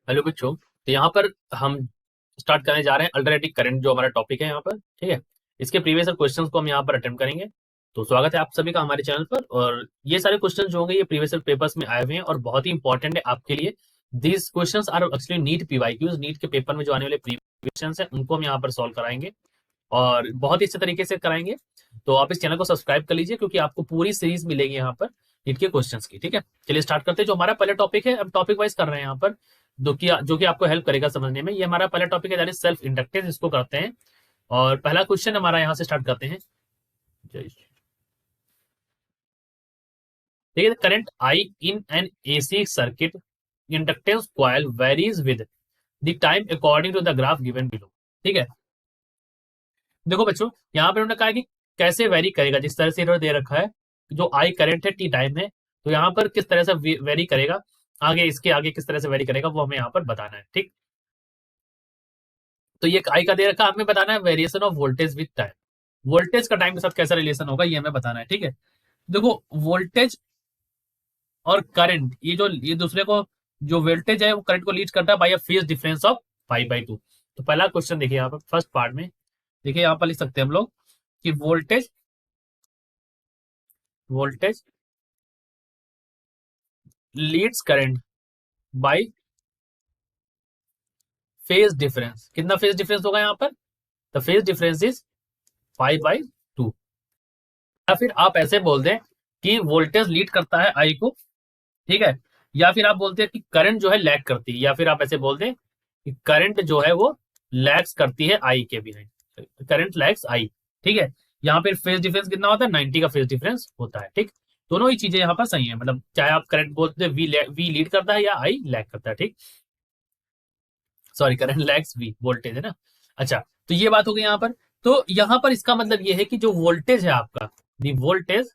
Hello बच्चों। तो यहाँ पर हम स्टार्ट करने जा रहे हैं अल्टरनेटिव करंट, जो हमारा टॉपिक है यहाँ पर। ठीक है, इसके प्रीवियस क्वेश्चंस को हम यहाँ पर अटेम्प्ट करेंगे। तो स्वागत है आप सभी का हमारे चैनल पर। और ये सारे क्वेश्चंस जो होंगे ये प्रीवियस पेपर्स में आए हुए हैं और बहुत ही इंपॉर्टेंट है आपके लिए। These questions are actually NEET PYQs, NEET के पेपर में जो आने वाले प्रीवियस क्वेश्चंस है उनको हम यहाँ पर सॉल्व कराएंगे और बहुत ही अच्छे तरीके से कराएंगे। तो आप इस चैनल को सब्सक्राइब कर लीजिए क्योंकि आपको पूरी सीरीज मिलेगी यहाँ पर नीट के क्वेश्चंस की। ठीक है, चलिए स्टार्ट करते हैं। जो हमारा पहला टॉपिक है, अब टॉपिक वाइज कर रहे हैं यहाँ पर, जो कि आपको हेल्प करेगा समझने में। ये हमारा पहला टॉपिक है, दैट इज सेल्फ इंडक्टेंस, इसको करते हैं। और पहला क्वेश्चन हमारा यहाँ से स्टार्ट करते हैं। ठीक है, current I in an AC circuit inductance coil varies with the time according to the graph given below. ठीक है, देखो बच्चों, यहाँ पे उन्होंने कहा है कि कैसे वेरी करेगा। जिस तरह से इन्होंने दे रखा है, जो आई करंट है टी टाइम में, तो यहाँ पर किस तरह से वेरी करेगा, आगे इसके आगे किस तरह से वेरी करेगा वो हमें यहाँ पर बताना है। ठीक, तो ये आई का दे रखा, हमें बताना है variation of voltage with time. Voltage का टाइम के साथ कैसा रिलेशन होगा ये हमें बताना है। ठीक है, देखो वोल्टेज और करंट, ये दूसरे को, जो वोल्टेज है वो करंट को लीड करता है by a phase difference of 5/2। तो पहला क्वेश्चन देखिए यहाँ पर फर्स्ट पार्ट में, देखिए यहाँ पर लिख सकते हैं हम लोग कि voltage voltage leads current by phase difference. कितना फेज डिफरेंस होगा यहाँ पर? The phase difference is 5/2। या फिर आप ऐसे बोल दें कि वोल्टेज लीड करता है आई को। ठीक है, या फिर आप बोलते हैं कि करंट जो है लैग करती है, या फिर आप ऐसे बोल दें कि करंट जो है वो लैग्स करती है आई के बिहाइंड, करंट लैग्स आई। ठीक है, यहाँ पे फेज डिफरेंस कितना होता है? 90 का फेज डिफरेंस होता है। ठीक, दोनों ही चीजें यहाँ पर सही है, मतलब चाहे आप करंट बोलते हैं वी लीड करता है या आई लैग करता है। ठीक, sorry, current lags v, voltage है ना। अच्छा, तो ये बात हो गई यहाँ पर। तो यहाँ पर इसका मतलब ये है कि जो वोल्टेज है आपका, दी voltage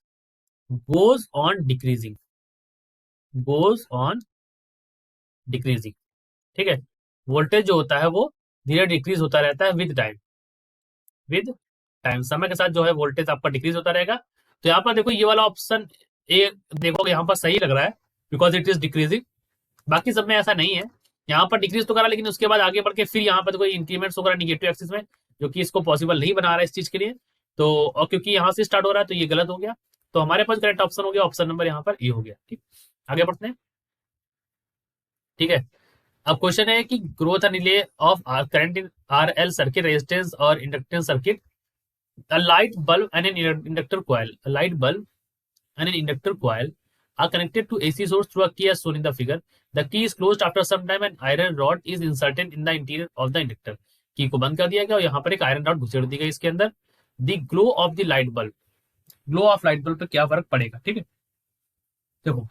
goes on decreasing, goes on decreasing. ठीक है, वोल्टेज जो होता है वो धीरे डिक्रीज होता रहता है विद टाइम, समय के साथ जो है वोल्टेज आपका डिक्रीज होता रहेगा। तो यहाँ पर देखो ये वाला ऑप्शन ए, देखोगे यहाँ पर सही लग रहा है, बिकॉज इट इज डिक्रीजिंग। बाकी सब में ऐसा नहीं है, यहाँ पर डिक्रीज तो करा लेकिन उसके बाद आगे बढ़ के फिर यहाँ पर कोई इंक्रीमेंट्स वगैरह निगेटिव एक्सिस में, जो कि इसको पॉसिबल नहीं बना रहा है इस चीज के लिए। तो और क्योंकि यहाँ से स्टार्ट हो रहा है तो ये गलत हो गया। तो हमारे पास करेक्ट ऑप्शन हो गया, ऑप्शन नंबर यहाँ पर ए हो गया। ठीक, आगे बढ़ते हैं। ठीक है, अब क्वेश्चन है कि growth and delay of current in R L circuit resistance और inductance circuit, a light bulb and an inductor coil, a light bulb and an inductor coil are connected to AC source through a key as shown in the figure. The key is closed after some time and iron rod is inserted in the interior of the inductor. की को बंद कर दिया गया और यहाँ पर एक आयरन रॉड घुसेड़ दी गई इसके अंदर। The glow of the light bulb, glow of light bulb पे क्या फर्क पड़ेगा? ठीक है, देखो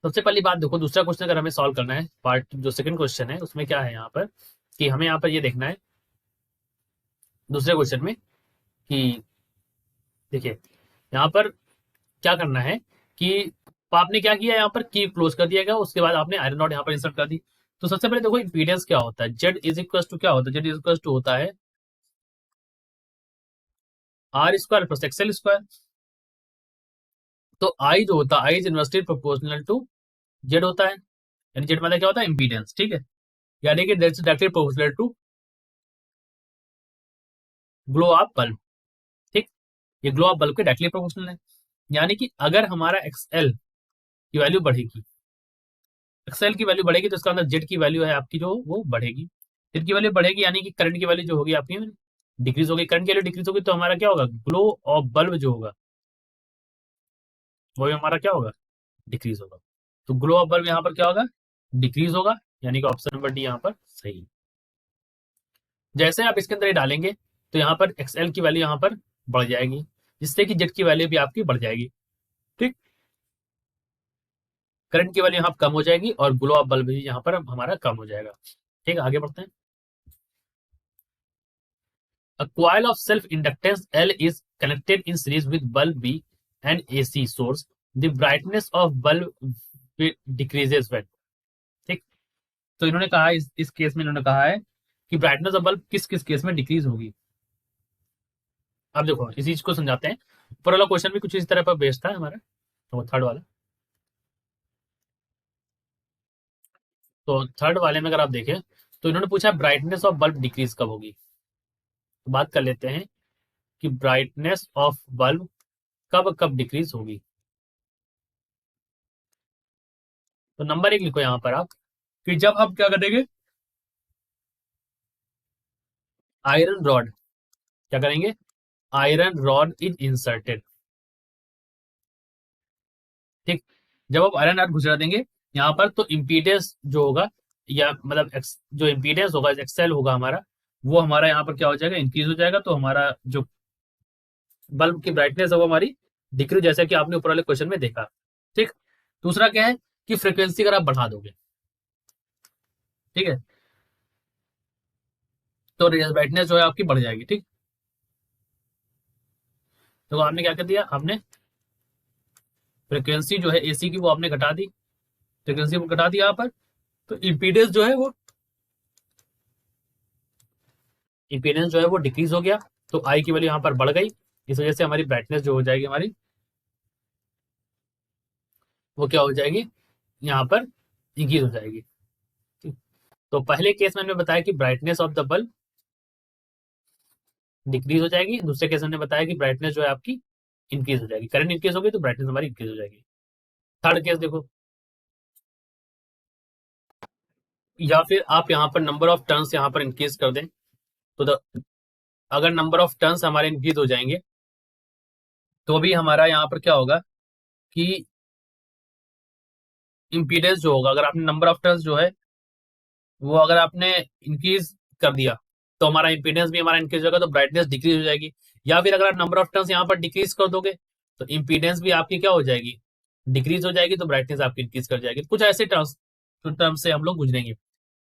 सबसे पहली बात, देखो दूसरा क्वेश्चन अगर हमें सॉल्व करना है, पार्ट जो सेकंड क्वेश्चन है उसमें क्या है यहाँ पर, कि हमें यहाँ पर ये देखना है दूसरे क्वेश्चन में कि देखिए यहाँ पर क्या करना है कि आपने क्या किया, यहाँ पर की क्लोज कर दिया गया, उसके बाद आपने आयरन रॉड यहाँ पर इंसर्ट कर दी। तो सबसे पहले देखो इंपीडेंस क्या होता है, जेड इज इक्वल टू क्या होता है, जेड इज इक्वल टू होता है R square plus X L square. तो आई जो होता है, I is inversely proportional to Z होता है, यानी जेड मतलब क्या होता है? इंपीडेंस। ठीक है, यानी कि that's directly proportional to glow of bulb. ठीक, ये ग्लो ऑफ बल्ब के डायरेक्टली प्रोपोर्शनल है। यानी कि अगर हमारा एक्सएल की वैल्यू बढ़ेगी, एक्सएल की वैल्यू बढ़ेगी तो इसका मतलब जेड की वैल्यू है आपकी जो वो बढ़ेगी। जेड की वैल्यू बढ़ेगी यानी कि करंट की वैल्यू जो होगी आपकी डिक्रीज होगी। करंट की वैल्यू डिक्रीज होगी तो हमारा क्या होगा? ग्लो ऑफ बल्ब जो होगा वो भी हमारा क्या होगा? डिक्रीज होगा। तो ग्लो ऑफ बल्ब यहाँ पर क्या होगा? डिक्रीज होगा, यानी कि ऑप्शन नंबर डी यहाँ पर सही है। जैसे आप इसके अंदर ये डालेंगे तो यहाँ पर एक्सएल की वैल्यू यहाँ पर बढ़ जाएगी, जिससे कि जेड की वैल्यू भी आपकी बढ़ जाएगी। ठीक, करंट की वैल्यू यहाँ कम हो जाएगी और ग्लो ऑफ बल्ब भी यहाँ पर हमारा कम हो जाएगा। ठीक है, आगे बढ़ते हैं। A coil of self-inductance L is connected in series with bulb B and AC source. The brightness of bulb decreases when। ठीक, तो इन्होंने कहा इस केस में इन्होंने कहा है कि ब्राइटनेस ऑफ बल्ब किस किस केस में डिक्रीज होगी। अब देखो इसी चीज को समझाते हैं। ऊपर वाला क्वेश्चन भी कुछ इस तरह पर बेस्ड था हमारा, तो थर्ड वाला। तो थर्ड वाले में अगर आप देखें तो इन्होंने पूछा ब्राइटनेस ऑफ बल्ब डिक्रीज कब होगी। तो बात कर लेते हैं कि ब्राइटनेस ऑफ बल्ब कब कब डिक्रीज होगी। तो नंबर 1 लिखो यहां पर आप कि जब हम क्या करेंगे, आयरन रॉड क्या करेंगे, आयरन रॉड इज इंसर्टेड। ठीक, जब आप आयरन रॉड घुसा देंगे यहाँ पर तो इम्पीडेंस जो होगा या मतलब जो इम्पीडेंस होगा एक्सेल होगा हमारा, वो हमारा यहाँ पर क्या हो जाएगा, इंक्रीज हो जाएगा। तो हमारा जो बल्ब की ब्राइटनेस है वो हमारी डिक्रीज, जैसा कि आपने ऊपर वाले क्वेश्चन में देखा। ठीक, दूसरा क्या है कि फ्रिक्वेंसी अगर आप बढ़ा दोगे, ठीक है, तो ब्राइटनेस जो है आपकी बढ़ जाएगी। ठीक, तो आपने क्या कर दिया, आपने फ्रिक्वेंसी जो है एसी की वो आपने घटा दी, फ्रिक्वेंसी को घटा दिया यहाँ पर, तो इम्पीडेंस जो है वो डिक्रीज हो गया। तो आई की वैल्यू यहाँ पर बढ़ गई, इस वजह से हमारी ब्राइटनेस जो हो जाएगी हमारी वो क्या हो जाएगी, यहाँ पर इंक्रीज हो जाएगी। तो पहले केस में हमने बताया कि brightness of the bulb decrease हो जाएगी, दूसरे केस में हमने बताया कि ब्राइटनेस जो है आपकी इंक्रीज हो जाएगी। करंट इंक्रीज होगी तो ब्राइटनेस हमारी इंक्रीज हो जाएगी। थर्ड केस देखो, या फिर आप यहाँ पर नंबर ऑफ टर्न्स यहाँ पर इंक्रीज कर दें। तो अगर नंबर ऑफ टर्न्स हमारे इंक्रीज हो जाएंगे तो भी हमारा यहाँ पर क्या होगा कि इम्पीडेंस जो होगा, अगर आपने नंबर ऑफ टर्न्स जो है वो अगर आपने इंक्रीज कर दिया तो हमारा इम्पीडेंस भी हमारा इंक्रीज होगा, तो ब्राइटनेस डिक्रीज हो जाएगी। या फिर अगर आप नंबर ऑफ टर्न्स यहाँ पर डिक्रीज कर दोगे तो इम्पीडेंस भी आपकी क्या हो जाएगी, डिक्रीज हो जाएगी, तो ब्राइटनेस आपकी इंक्रीज कर जाएगी। कुछ ऐसे टर्म्स से हम लोग गुजरेंगे।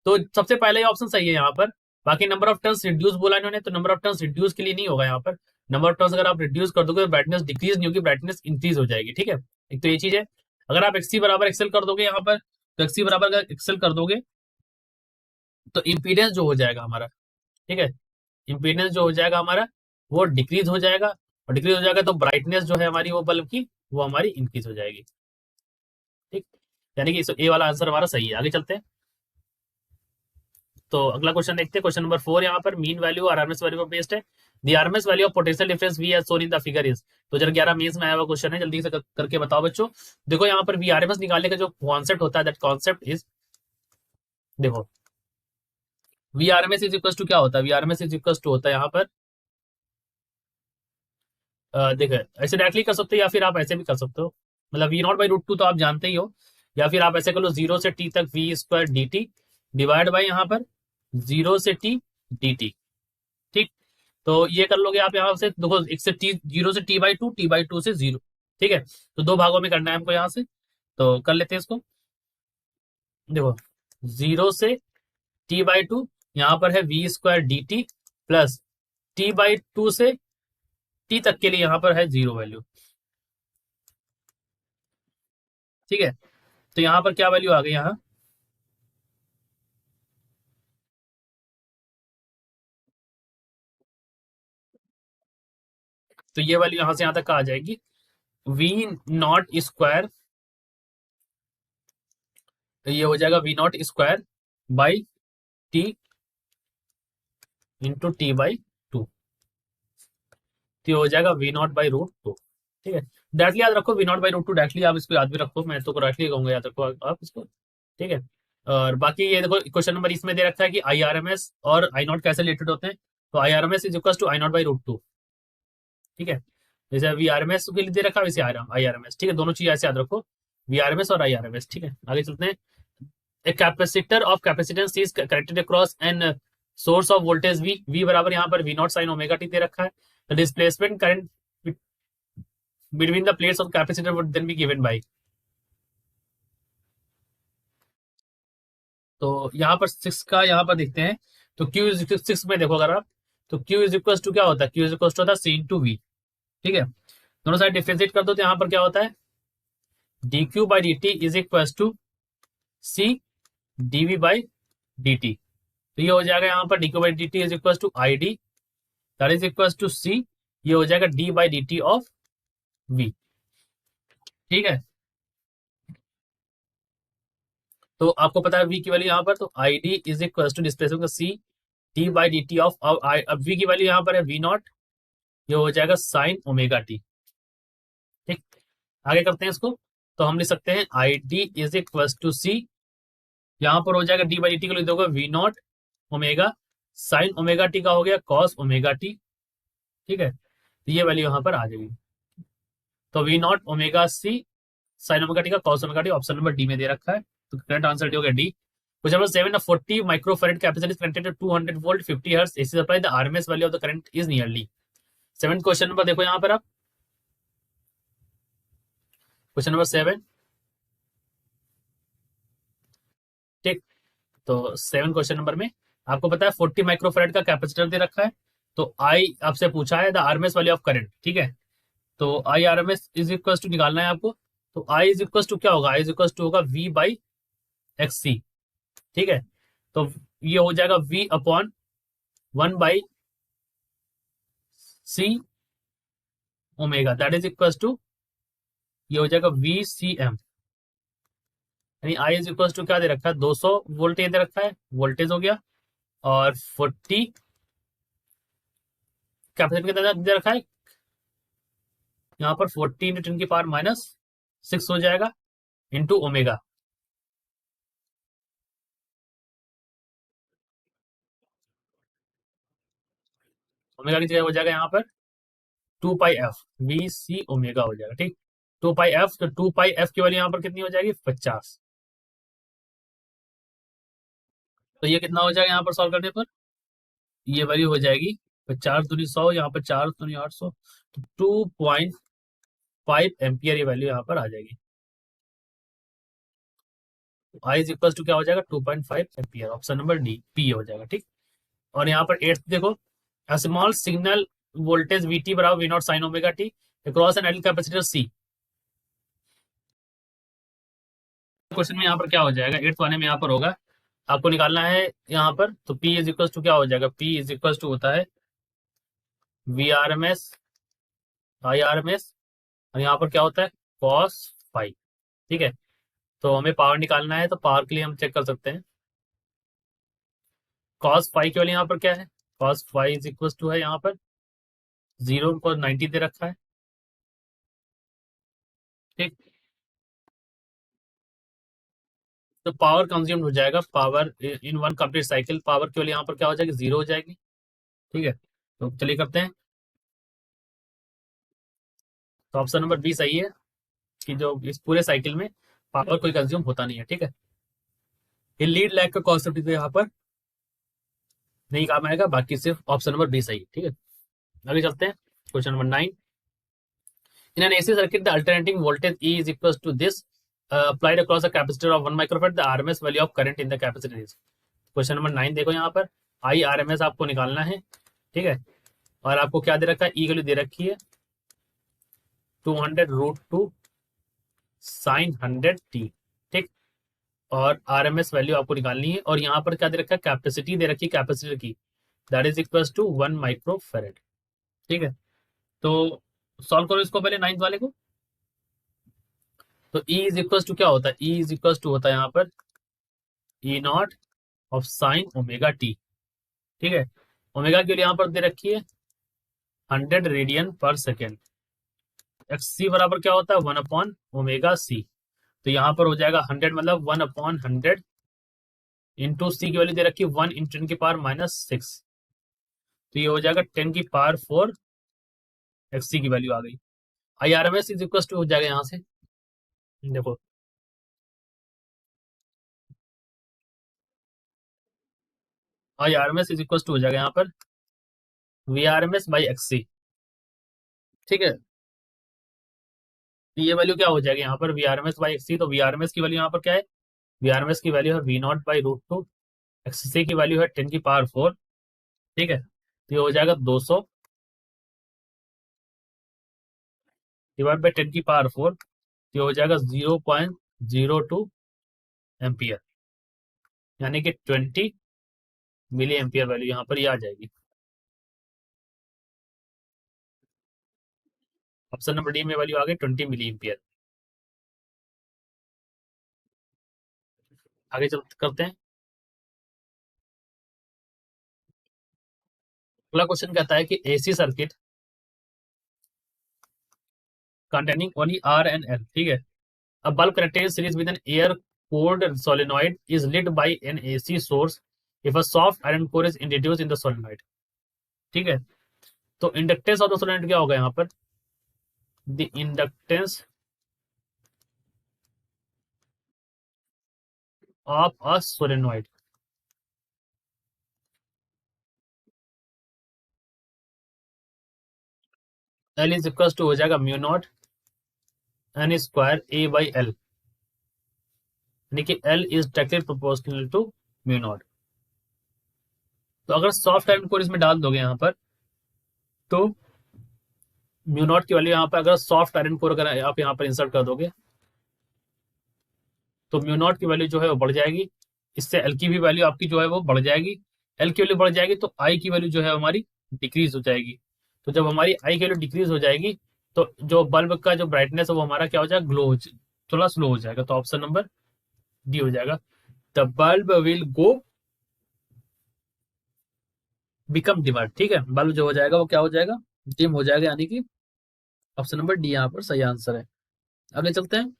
तो सबसे पहले ये ऑप्शन सही है यहाँ पर। बाकी नंबर ऑफ टर्न्स रिड्यूस बोला इन्होंने, तो नंबर ऑफ टर्न्स रिड्यूस के लिए नहीं होगा यहाँ पर। नंबर ऑफ टर्न्स अगर आप रिड्यूस कर दोगे तो ब्राइटनेस डिक्रीज नहीं होगी, ब्राइटनेस इंक्रीज हो जाएगी। ठीक है, एक तो ये चीज है। अगर आप एक्सी बराबर एक्सेल कर दोगे यहाँ पर, तो एक्सी बराबर अगर एक्सेल कर दोगे तो इम्पीडेंस जो हो जाएगा हमारा, ठीक है, इम्पीडेंस जो हो जाएगा हमारा वो डिक्रीज हो जाएगा, और डिक्रीज हो जाएगा तो ब्राइटनेस जो है हमारी वो बल्ब की वो हमारी इंक्रीज हो जाएगी। ठीक, यानी कि ए वाला आंसर हमारा सही है। आगे चलते हैं। तो अगला क्वेश्चन देखते हैं, क्वेश्चन नंबर 4 यहाँ पर मीन वैल्यू आरएमएस वैल्यू पर बेस्ड है। The RMS value of potential difference v as shown in the figure is. तो 2011 मेंस में आया हुआ क्वेश्चन है, जल्दी से करके बताओ बच्चों। देखो यहाँ पर वी आरएमएस निकालने का जो कॉन्सेप्ट होता है, दैट कॉन्सेप्ट इज, देखो v RMS is equal to क्या होता है, v RMS is equal to होता है यहाँ पर, देखो ऐसे डायरेक्टली कर सकते हो या फिर आप ऐसे भी कर सकते हो, मतलब v naught by root two तो आप जानते ही हो, या फिर आप ऐसे कर लो 0 से टी तक v square d t divide by यहाँ पर 0 से टी डी टी। ठीक, तो ये कर लोगे आप यहाँ से, देखो एक से टी, 0 से T by to, T by two से 0। ठीक है, तो दो भागों में करना है हमको यहाँ से, तो कर लेते हैं इसको। देखो 0 से टी बाई टू, यहाँ पर है v square d t plus t by two से टी तक के लिए यहाँ पर है 0 वैल्यू। ठीक है, तो यहाँ पर क्या वैल्यू आ गई यहाँ, तो ये वैल्यू यहाँ से यहाँ तक आ जाएगी, वी नॉट स्क्वायर, तो ये हो जाएगा v naught square by t into t by two, तो ये हो जाएगा v naught by root two. ठीक है, डायरेक्टली याद रखो v naught by root two, directly आप इसको याद भी रखो, मैं तो डायरेक्टली कहूंगा याद रखो आप इसको। ठीक है, और बाकी ये देखो क्वेश्चन नंबर इसमें दे रखा है कि आई आर एम एस और आई नॉट कैसे रिलेटेड होते हैं, तो I R M S is equal to I naught by root two. ठीक है, जैसे वी आर एम एस के लिए दे रखा है वैसे आई आर एम एस। ठीक है, दोनों चीज ऐसे याद रखो, वी आर एम एस और आई आर एम एस। ठीक है, आगे चलते हैं। A capacitor of capacitance is connected across an source of voltage V, V बराबर यहाँ पर V naught sine omega T दे रखा है। The displacement current between the plates of capacitor would then be given by. तो यहाँ पर 6 का यहाँ पर देखते हैं, तो Q इज 6 में देखो अगर आप, तो Q इज इक्वल टू क्या होता है, Q इज इक्वल टू होता है C इंटू वी। ठीक है, दोनों साइड डिफ्रेंशिएट कर दो तो यहाँ पर क्या होता है, D Q by D T is equal to C D V by D T. तो ये हो जाएगा यहाँ पर D Q by D T is equal to I D, that is equal to C, ये हो जाएगा D by D T of V. ठीक है, तो आपको पता है v की वैल्यू यहाँ पर, तो I D is equal to displacement का C T by D T of, अब v की वैल्यू यहाँ पर है वी नॉट, ये हो जाएगा साइन ओमेगा टी। ठीक, आगे करते हैं इसको। तो हम लिख सकते हैं I D is equal to C, यहाँ पर हो जाएगा डी बाई डी टी को लिख दोगे V naught omega sine omega T का हो गया कॉस ओमेगा टी। ठीक है, तो ये वैल्यू यहाँ पर आ जाएगी। तो V naught omega C sine omega T का cos omega T, option number D में दे रखा है, तो करेक्ट आंसर डी हो गया D. Question number 7, 40 microfarad capacitor is connected to 200 volt 50 hertz AC supply, the RMS value of the current is nearly. 7 question number देखो यहाँ पर आप, क्वेश्चन नंबर 7। ठीक, तो 7 क्वेश्चन नंबर में आपको पता है 40 माइक्रोफैराड का कैपेसिटर दे रखा है, तो आई आपसे पूछा है the RMS value of current. ठीक है, तो I R M S is equal to निकालना है आपको, तो आई इज इक्वल टू क्या होगा, आई इज इक्वल टू होगा वी बाई एक्स सी। ठीक है, तो ये हो जाएगा V upon 1 by C omega, that is equal to, ये हो जाएगा वी सी एम, यानी आई इज इक्वल टू क्या दे रखा है 200 वोल्टेज दे रखा है, वोल्टेज हो गया, और 40 कैपेसिटर कितना दे रखा है, यहाँ पर 40 इंटू 10 की पावर माइनस 6 हो जाएगा इंटू ओमेगा। ओमेगा की जगह हो जाएगा यहाँ पर 2 pi F we C omega हो जाएगा। ठीक, 2 पाई एफ, तो 2 पाई एफ की वैल्यू यहाँ पर कितनी हो जाएगी 50। तो ये कितना हो जाएगा यहाँ पर सॉल्व करने पर, ये वैल्यू हो जाएगी 50 दूनी 100, यहाँ पर 4 दूनी 800, तो 2.5 एम्पियर ये वैल्यू यहाँ पर आ जाएगी। आई इज इक्वल टू क्या हो जाएगा 2.5 एम्पियर, ऑप्शन नंबर डी पी हो जाएगा। ठीक, और यहाँ पर एट्थ देखो, small signal voltage V T बराबर V naught sine omega T across an L capacitor C. Question में यहाँ पर क्या हो जाएगा, एट्थ वाले में यहाँ पर होगा, आपको निकालना है यहाँ पर, तो P इज इक्वल टू क्या हो जाएगा, P इज इक्वल टू होता है V R M S I R M S, और यहाँ पर क्या होता है कॉस फाइव। ठीक है, तो हमें पावर निकालना है, तो पावर के लिए हम चेक कर सकते हैं, कॉस फाइव के लिए यहाँ पर क्या है, cos five is equal to है यहाँ पर 0 को 90 दे रखा है। ठीक, तो पावर कंज्यूम हो जाएगा, power in one complete cycle, power केवल यहाँ पर क्या हो जाएगी 0 हो जाएगी। ठीक है, तो चलिए करते हैं, तो ऑप्शन नंबर बी सही है कि जो इस पूरे साइकिल में पावर कोई कंज्यूम होता नहीं है। ठीक है, ये लीड लैग का कॉन्सेप्ट यहाँ पर नहीं काम आएगा, बाकी सिर्फ ऑप्शन नंबर बी सही है। ठीक है, आगे चलते हैं, question number 9। In an AC circuit the alternating voltage E is equal to this applied across a capacitor of 1 microfarad, the RMS value of current in the capacitor is। Question number 9 देखो यहाँ पर, आई R M S आपको निकालना है। ठीक है, और आपको क्या दे रखा है, ई वैल्यू दे रखी है 200√2 साइन 100 टी। ठीक, और आर एम एस वैल्यू आपको निकालनी है, और यहाँ पर क्या दे रखा है कैपेसिटी दे रखी है कैपेसिटर की, that is equal to 1 microfarad. ठीक है, तो सॉल्व करो इसको पहले 9th वाले को। तो ई इज इक्वल टू क्या होता है, ई इज इक्वल टू होता है यहाँ पर E naught of sine omega T. ठीक है, ओमेगा के लिए यहाँ पर दे रखी है 100 रेडियन पर सेकेंड, एक्स सी बराबर क्या होता है 1/ओमेगा सी, तो यहाँ पर हो जाएगा 100 मतलब 1/100 इंटू सी की वैल्यू दे रखी है 1 × 10⁻⁻6, तो ये हो जाएगा 10⁻⁴ एक्स सी की वैल्यू आ गई। I R M S is equal to हो जाएगा यहाँ से, देखो I R M S is equal to हो जाएगा यहाँ पर V R M S by X C. ठीक है, तो ये वैल्यू क्या हो जाएगी यहाँ पर V R M S by X C, तो वी आर एम एस की वैल्यू यहाँ पर क्या है, वी आर एम एस की वैल्यू है V0/√2, एक्स सी की वैल्यू है 10⁻⁴। ठीक है, तो ये हो जाएगा 200 डिवाइड बाई 10⁻⁴, तो ये हो जाएगा 0.02 एम्पियर, यानी कि 20 मिली एम्पियर वैल्यू यहाँ पर ये आ जाएगी। ऑप्शन नंबर डी में वैल्यू आ गई 20 मिली एम्पियर। आगे चल करते हैं। अगला क्वेश्चन कहता है कि AC circuit containing only R and L, ठीक है। A bulb connected in series with an air-cooled solenoid is lit by an AC source if a soft iron core is introduced in the solenoid, ठीक है। तो inductance of the solenoid क्या होगा यहाँ पर? The inductance of a solenoid L is equal to हो जाएगा mu naught N square A by L, यानी कि L is directly proportional to mu naught. तो अगर सॉफ्ट आयरन कोर इसमें डाल दोगे यहाँ पर, तो म्यू नॉट की वैल्यू यहाँ पर, अगर सॉफ्ट आयरन कोर अगर आप यहाँ पर इंसर्ट कर दोगे तो म्यू नॉट की वैल्यू जो है वो बढ़ जाएगी, इससे एल की भी वैल्यू आपकी जो है वो बढ़ जाएगी। एल की वैल्यू बढ़ जाएगी तो आई की वैल्यू जो है हमारी डिक्रीज हो जाएगी। तो जब हमारी आई की वैल्यू डिक्रीज हो जाएगी तो जो बल्ब का जो ब्राइटनेस है वो हमारा क्या हो जाएगा? ग्लो हो, थोड़ा स्लो हो जाएगा। तो ऑप्शन नंबर डी हो जाएगा। The bulb will go become dimmer, ठीक है। बल्ब जो हो जाएगा वो क्या हो जाएगा? डिम हो जाएगा, यानी कि ऑप्शन नंबर डी यहाँ पर सही आंसर है। आगे चलते हैं,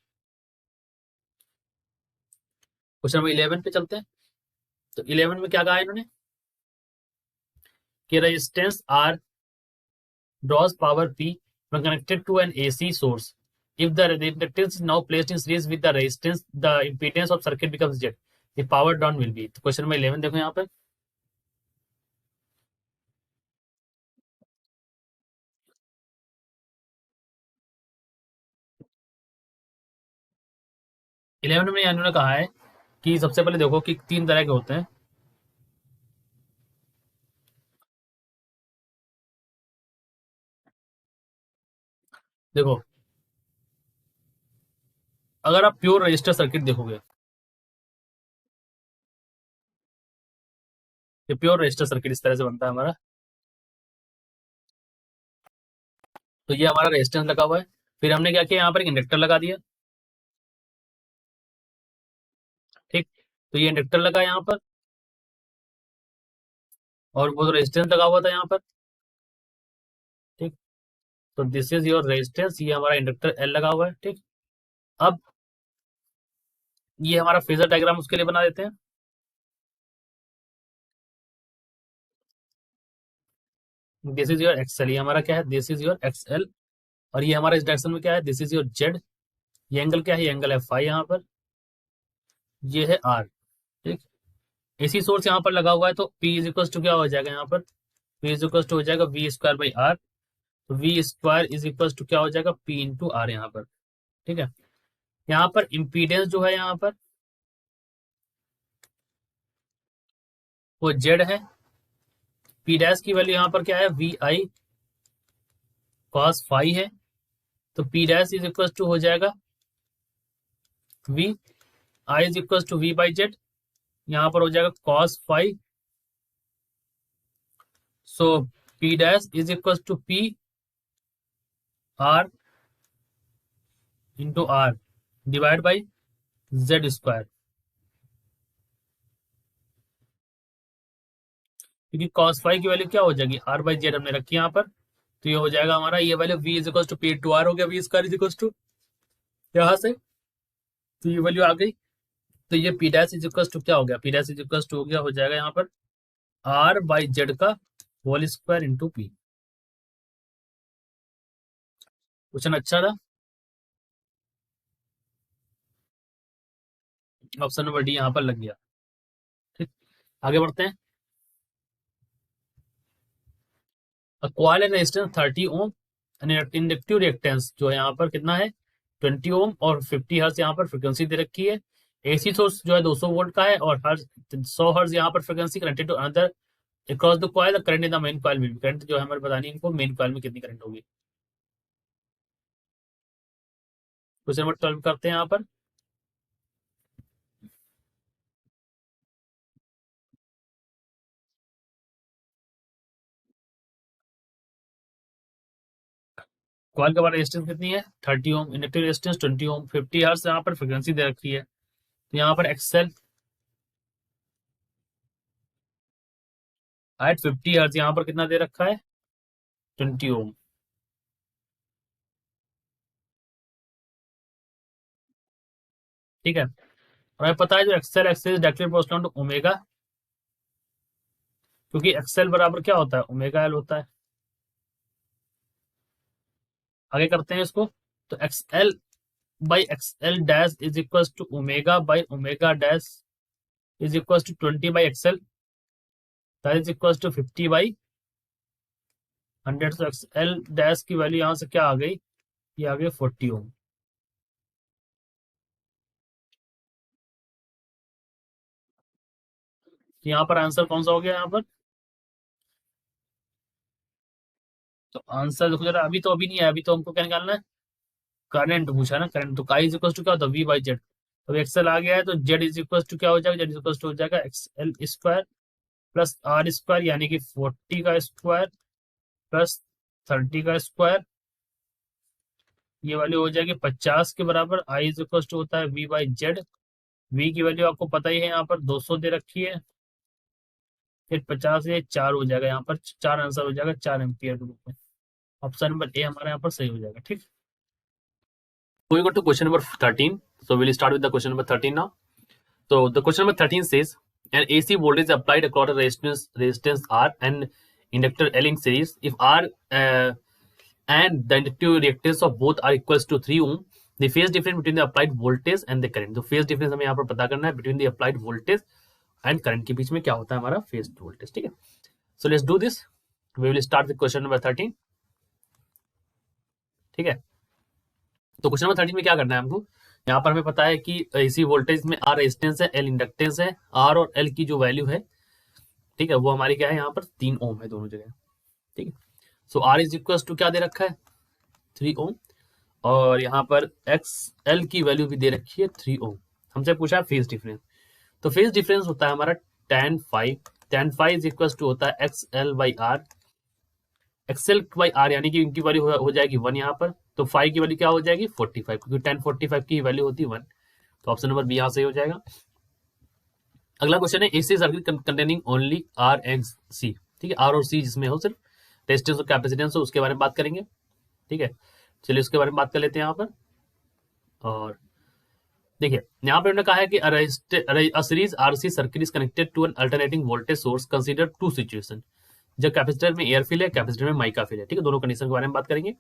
क्वेश्चन नंबर 11 पे चलते हैं। तो 11 में क्या कहा है इन्होंने कि resistance R draws power P when connected to an AC source. If the inductance is now placed in series with the resistance, the impedance of circuit becomes Z. The power drawn will be। तो question number 11 देखो यहाँ पर। Eleven में इन्होंने कहा है कि सबसे पहले देखो कि तीन तरह के होते हैं। देखो, अगर आप प्योर रजिस्टर सर्किट देखोगे, ये प्योर रजिस्टर सर्किट इस तरह से बनता है हमारा। तो ये हमारा रेजिस्टेंस लगा हुआ है, फिर हमने क्या किया, यहाँ पर एक इंडक्टर लगा दिया, ठीक। तो ये इंडक्टर लगा यहाँ पर, और वो रेजिस्टेंस लगा हुआ था यहाँ पर, ठीक। तो दिस इज योर रेजिस्टेंस, ये हमारा इंडक्टर एल लगा हुआ है, ठीक। अब ये हमारा फेजर डायग्राम उसके लिए बना देते हैं। दिस इज योर एक्सएल, ये हमारा क्या है? This is your XL. और ये हमारा इस डायरेक्शन में क्या है? This is your Z. ये एंगल क्या है? ये एंगल है फाई यहाँ पर। ये है आर, ठीक। एसी सोर्स यहाँ पर लगा हुआ है, तो पी इज इक्वल टू क्या हो जाएगा यहाँ पर? पी इज इक्वल टू हो जाएगा वी स्क्वायर बाई आर। तो V square is equal to क्या हो जाएगा? पी इंटू आर यहाँ पर, ठीक है। यहाँ पर इम्पीडेंस जो है यहाँ पर वो जेड है। पी डैश की वैल्यू यहाँ पर क्या है? वी आई कॉस फाई है। तो P dash is equal to हो जाएगा V I is equal to V by Z, यहाँ पर हो जाएगा cos phi. So P dash is equal to P R into R divide by Z square, क्योंकि cos phi की value क्या हो जाएगी? आर बाई जेड हमने रखी यहाँ पर। तो ये हो जाएगा हमारा, ये value V is equal to P to R हो गया, V square is equal to यहाँ से, तो ये वैल्यू आ गई। तो ये P dash is equal to क्या हो गया? P dash is equal to हो गया, हो जाएगा यहाँ पर आर बाई जेड का whole square into P. Question अच्छा था। ऑप्शन नंबर डी यहाँ पर लग गया, ठीक। आगे बढ़ते हैं। कॉइल रेजिस्टेंस 30 ओम, इंडक्टिव रिएक्टेंस जो है यहाँ पर कितना है? 20 ओम, और 50 हर्ट्ज यहाँ पर फ्रिक्वेंसी दे रखी है। एसी सोर्स जो है 200 वोल्ट का है, और हर 100 हर्ट्ज यहाँ पर frequency connected to another across the coil. Current in the main coil में, करंट जो है हमारे बतानी है इनको, मेन कॉइल में कितनी करंट होगी। क्वेश्चन नंबर 12 करते हैं यहाँ पर। कॉइल के बाद रेजिस्टेंस कितनी है? 30 ओम, इंडक्टिव रेजिस्टेंस 20 ओम, 50 हर्ट्ज यहाँ पर फ्रिक्वेंसी दे रखी है। तो यहाँ पर एक्सएल एट 50 हर्ट्ज यहाँ पर कितना दे रखा है 20 ओम। ठीक है, और हमें पता है जो XL XL directly proportional to omega, क्योंकि एक्सएल बराबर क्या होता है ओमेगा एल होता है। आगे करते हैं इसको, तो XL by XL dash is equal to omega by omega dash is equal to 20 by XL, that is equal to 50 by 100। तो एक्सएल डैश की वैल्यू यहाँ से क्या आ गई, ये आ गई 40 ओम। यहाँ पर आंसर कौन सा हो गया यहाँ पर, तो आंसर देखो जरा, अभी नहीं है, अभी तो हमको क्या निकालना है करंट पूछा ना, करंट। तो काई इज इक्वल टू क्या होता है वी बाई जेड। तो एक्सएल आ गया है, तो जेड इज इक्वल टू क्या हो जाएगा, जेड इज इक्वल टू हो जाएगा XL square plus R square, यानी कि 40 का स्क्वायर प्लस 30 का स्क्वायर, ये वैल्यू हो जाएगी 50 के बराबर। आई इज इक्वल टू होता है वी बाई जेड, वी की वैल्यू आपको पता ही है यहाँ पर 200 दे रखी है, फिर 50 ये 4 हो जाएगा, यहाँ पर 4 आंसर हो जाएगा 4 एम्पियर के रूप में। ऑप्शन नंबर ए हमारे यहाँ पर सही हो जाएगा। ठीक, we go to question number 13. So we'll start with the question number 13 now. So the question number 13 says an AC voltage applied across a resistance R and inductor L in series. If R and the inductive reactance of both are equals to 3 ohm, the phase difference between the applied voltage and the current. तो phase difference हमें यहाँ पर पता करना है between the applied voltage and current के बीच में क्या होता है हमारा phase voltage। ठीक है, so let's do this. We will start with question number 13. ठीक है, तो क्वेश्चन नंबर 13 में क्या करना है हमको, यहाँ पर हमें पता है कि इसी वोल्टेज में आर रेजिस्टेंस है, एल इंडक्टेंस है, आर और एल की जो वैल्यू है, ठीक है, वो हमारी क्या है यहाँ पर 3 ओम है दोनों जगह। ठीक है, सो आर इज इक्वल टू क्या दे रखा है 3 ओम, और यहाँ पर एक्स एल की वैल्यू भी दे रखी है 3 ओम। हमसे पूछा है फेज डिफरेंस, तो फेज डिफरेंस होता है हमारा tan five is equal to होता है X L by R, XL by R, यानी कि इनकी वैल्यू हो जाएगी 1 यहाँ पर, तो 5 की वैल्यू क्या हो जाएगी 45, क्योंकि tan 45 की वैल्यू होती है 1। तो ऑप्शन नंबर बी यहाँ सही हो जाएगा। अगला क्वेश्चन है AC circuit containing only R and C. ठीक है, आर और सी जिसमें हो सिर्फ रेजिस्टेंस और कैपेसिटेंस हो, उसके बारे में बात करेंगे। ठीक है, चलिए उसके बारे में बात कर लेते हैं यहाँ पर। और देखिए यहाँ पर उन्होंने कहा है कि a series RC circuit is connected to an alternating voltage source, consider two situation। जब कैपेसिटर में एयर फिल है, कैपेसिटर में माइका फिल है। ठीक है, दोनों कंडीशन के बारे में बात करेंगे।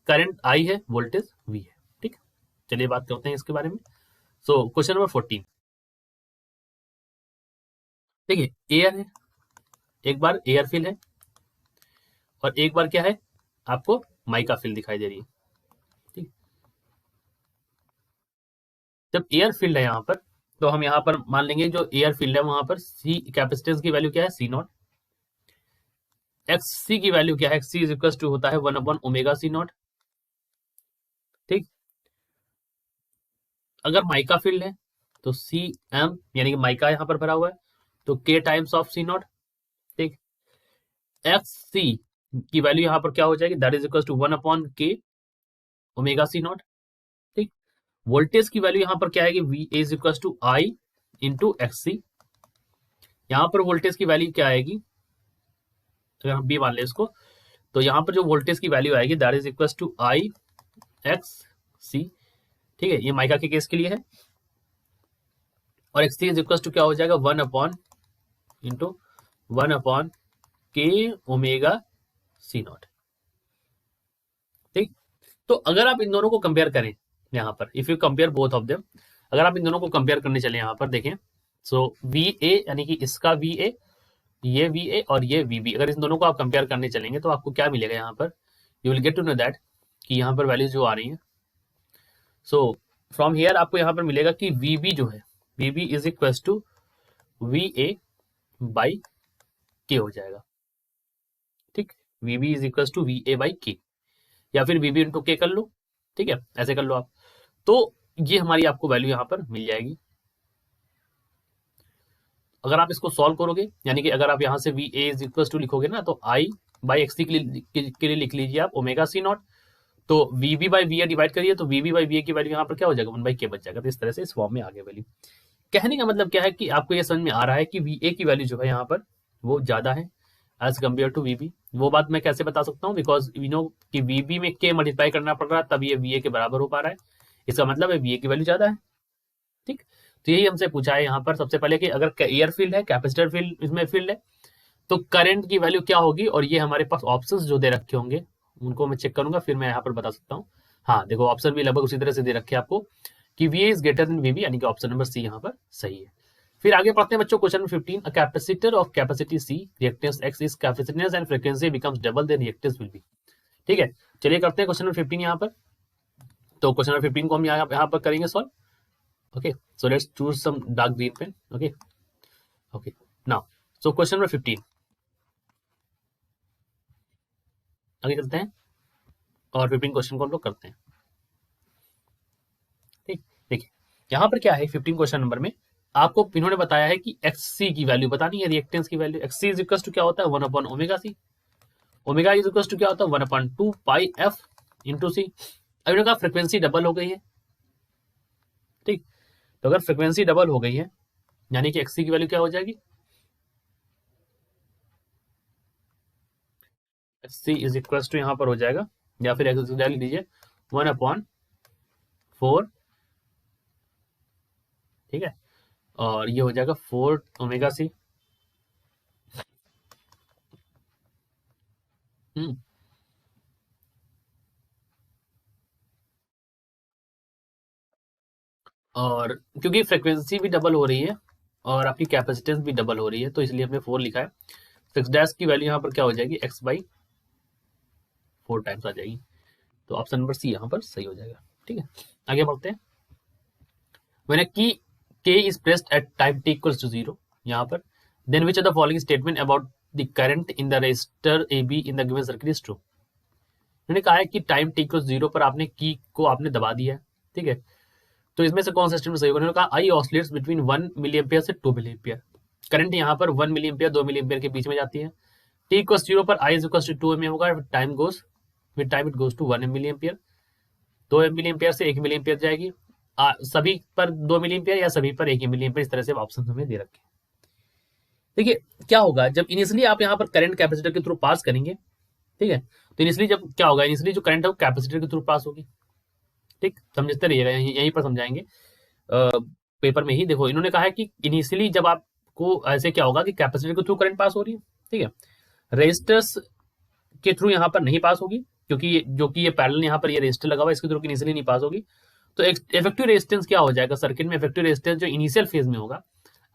करंट आई है, वोल्टेज वी है। ठीक, चलिए बात करते हैं इसके बारे में। सो क्वेश्चन नंबर 14, देखिए एयर है, एक बार एयर फिल है और एक बार क्या है आपको माइका फिल दिखाई दे रही है। ठीक, जब एयर फील्ड है यहाँ पर, तो हम यहाँ पर मान लेंगे जो एयर फील्ड है वहां पर सी कैपेसिटेंस की वैल्यू क्या है सी नॉट, एक्स सी की वैल्यू क्या है X C is equal to होता है 1/ओमेगा सी नॉट। ठीक, अगर माइका फील्ड है तो सी एम, यानी कि माइका यहाँ पर भरा हुआ है, तो K times of C naught. ठीक, एक्स सी की वैल्यू यहाँ पर क्या हो जाएगी, दैट इज इक्वल टू 1/के ओमेगा सी नॉट। ठीक, वोल्टेज की वैल्यू यहाँ पर क्या आएगी, V is equal to I into X C. यहाँ पर वोल्टेज की वैल्यू क्या आएगी, अगर हम बी मान ले इसको, तो यहाँ पर जो वोल्टेज की वैल्यू आएगी that is equal to I X C. ठीक है, ये माइका के केस के लिए है, और X C is equal to क्या हो जाएगा 1/, इंटू 1/के ओमेगा सी नॉट। ठीक, तो अगर आप इन दोनों को कंपेयर करें यहाँ पर, if you compare both of them, अगर आप इन दोनों को कंपेयर करने चले यहाँ पर देखें, सो वी ए यानी कि इसका वी ए, ये वी ए और ये वी बी, अगर इन दोनों को आप कंपेयर करने चलेंगे तो आपको क्या मिलेगा यहाँ पर, you will get to know that कि यहाँ पर वैल्यूज जो आ रही है, सो फ्रॉम हियर आपको यहाँ पर मिलेगा कि वी बी जो है, V B is equal to V A by K हो जाएगा। ठीक, V B is equal to V A by K, या फिर वी बी इंटू के कर लो। ठीक है, ऐसे कर लो आप, तो ये हमारी आपको वैल्यू यहाँ पर मिल जाएगी। अगर आप इसको सॉल्व करोगे, यानी कि अगर आप यहाँ से V A is equal to लिखोगे ना, तो आई बाई एक्स सी के लिए लिख लीजिए आप ओमेगा सी नॉट, तो V B by V A divide करिए, तो V B by V A की वैल्यू यहाँ पर क्या हो जाएगा 1/के बच जाएगा। तो इस तरह से इस फॉर्म में आगे वैल्यू, कहने का मतलब क्या है कि आपको ये समझ में आ रहा है कि वी ए की वैल्यू जो है यहाँ पर वो ज्यादा है, एज कम्पेयर टू वीबी। वो बात मैं कैसे बता सकता हूँ, बिकॉज वी नो कि वीबी में के मल्टीप्लाई करना पड़ रहा है, तब ये वीए के बराबर हो पा रहा है। इसका मतलब है वीए की वैल्यू ज्यादा है। ठीक, तो यही हमसे पूछा है यहाँ पर सबसे पहले कि अगर एयर फील्ड है, कैपेसिटर फील्ड इसमें फील्ड है, तो करंट की वैल्यू क्या होगी, और ये हमारे पास ऑप्शंस जो दे रखे होंगे उनको मैं चेक करूंगा, फिर मैं यहाँ पर बता सकता हूँ। हाँ देखो, ऑप्शन भी लगभग उसी तरह से दे रखे हैं आपको कि वी इज ग्रेटर देन वीबी, यानी कि ऑप्शन नंबर सी यहाँ पर सही है। फिर आगे पढ़ते हैं बच्चों, question number 15, a capacitor of capacity C, reactance X is capacitance and frequency becomes double then reactance will be. ठीक है, चलिए करते हैं क्वेश्चन नंबर 15 यहाँ पर। तो क्वेश्चन नंबर 15 को हम यहाँ पर करेंगे solve. Okay, so let's choose some dark green pen. Okay okay, now so question number 15, आगे चलते हैं और 15 क्वेश्चन को हम लोग करते हैं। ठीक, देखिए यहाँ पर क्या है, 15 क्वेश्चन नंबर में आपको इन्होंने बताया है कि एक्स सी की वैल्यू बतानी है, रिएक्टेंस की value. X C is equal to क्या होता है, 1 upon omega C. Omega is equal to क्या होता है, 1 upon 2 pi F into C. अब इन्होंने कहा फ्रिक्वेंसी डबल हो गई है। ठीक, तो अगर फ्रिक्वेंसी डबल हो गई है, यानी कि एक्स सी की वैल्यू क्या हो जाएगी, X C is equal to यहाँ पर हो जाएगा, या फिर एक्स डाल दीजिए 1 अपॉन 4। ठीक है, और ये हो जाएगा 4 ओमेगा सी। और क्योंकि फ्रिक्वेंसी भी डबल हो रही है और आपकी कैपेसिटेंस भी डबल हो रही है, तो इसलिए हमने 4 लिखा है। 6 डैश की वैल्यू यहाँ पर क्या हो जाएगी, एक्स बाई 4 टाइम्स आ जाएगी। तो ऑप्शन नंबर सी यहाँ पर सही हो जाएगा। ठीक है, आगे बढ़ते हैं। मैंने key K is pressed at time T equals to 0 यहाँ पर, then which are the following statement about the current in the resistor A B in the given circuit is true. मैंने कहा है कि टाइम टी इक्वल्स 0 पर आपने की को आपने दबा दिया है। ठीक है, तो इसमें से कौन सा स्टेटमेंट सही होगा, उन्होंने कहा आई ऑसिलेट्स बिटवीन 1 मिली एम्पियर से 2 मिली एम्पियर। करंट यहाँ पर 1 मिली एम्पियर 2 मिली एम्पियर के बीच में जाती है। टी इक्वल्स 0 पर I is equals to 2 M होगा, time goes with time it goes to 1 milli ampere. 2 milli ampere से 1 मिली एम्पियर जाएगी। सभी पर 2 मिली एम्पियर या सभी पर 1 मिली एम्पियर, इस तरह से ऑप्शन हमें दे रखे हैं। देखिए क्या होगा जब इनिशियली आप यहाँ पर करंट कैपेसिटर के थ्रू पास करेंगे। ठीक है, तो इनिशियली जब क्या होगा, इनिशियली जो करंट है वो कैपेसिटर के थ्रू पास होगी। ठीक, समझते रहिएगा, यहीं पर समझाएंगे पेपर में ही। देखो इन्होंने कहा है कि इनिशियली जब आपको ऐसे क्या होगा कि कैपेसिटर के थ्रू करंट पास हो रही है। ठीक है, रेजिस्टर्स के थ्रू यहाँ पर नहीं पास होगी, क्योंकि जो कि ये पैरेलल यहाँ पर ये रेजिस्टर लगा हुआ है, इसके थ्रू इनिशियली नहीं पास होगी। तो इफेक्टिव रेजिस्टेंस क्या हो जाएगा सर्किट में, इफेक्टिव रेजिस्टेंस जो इनिशियल फेज में होगा।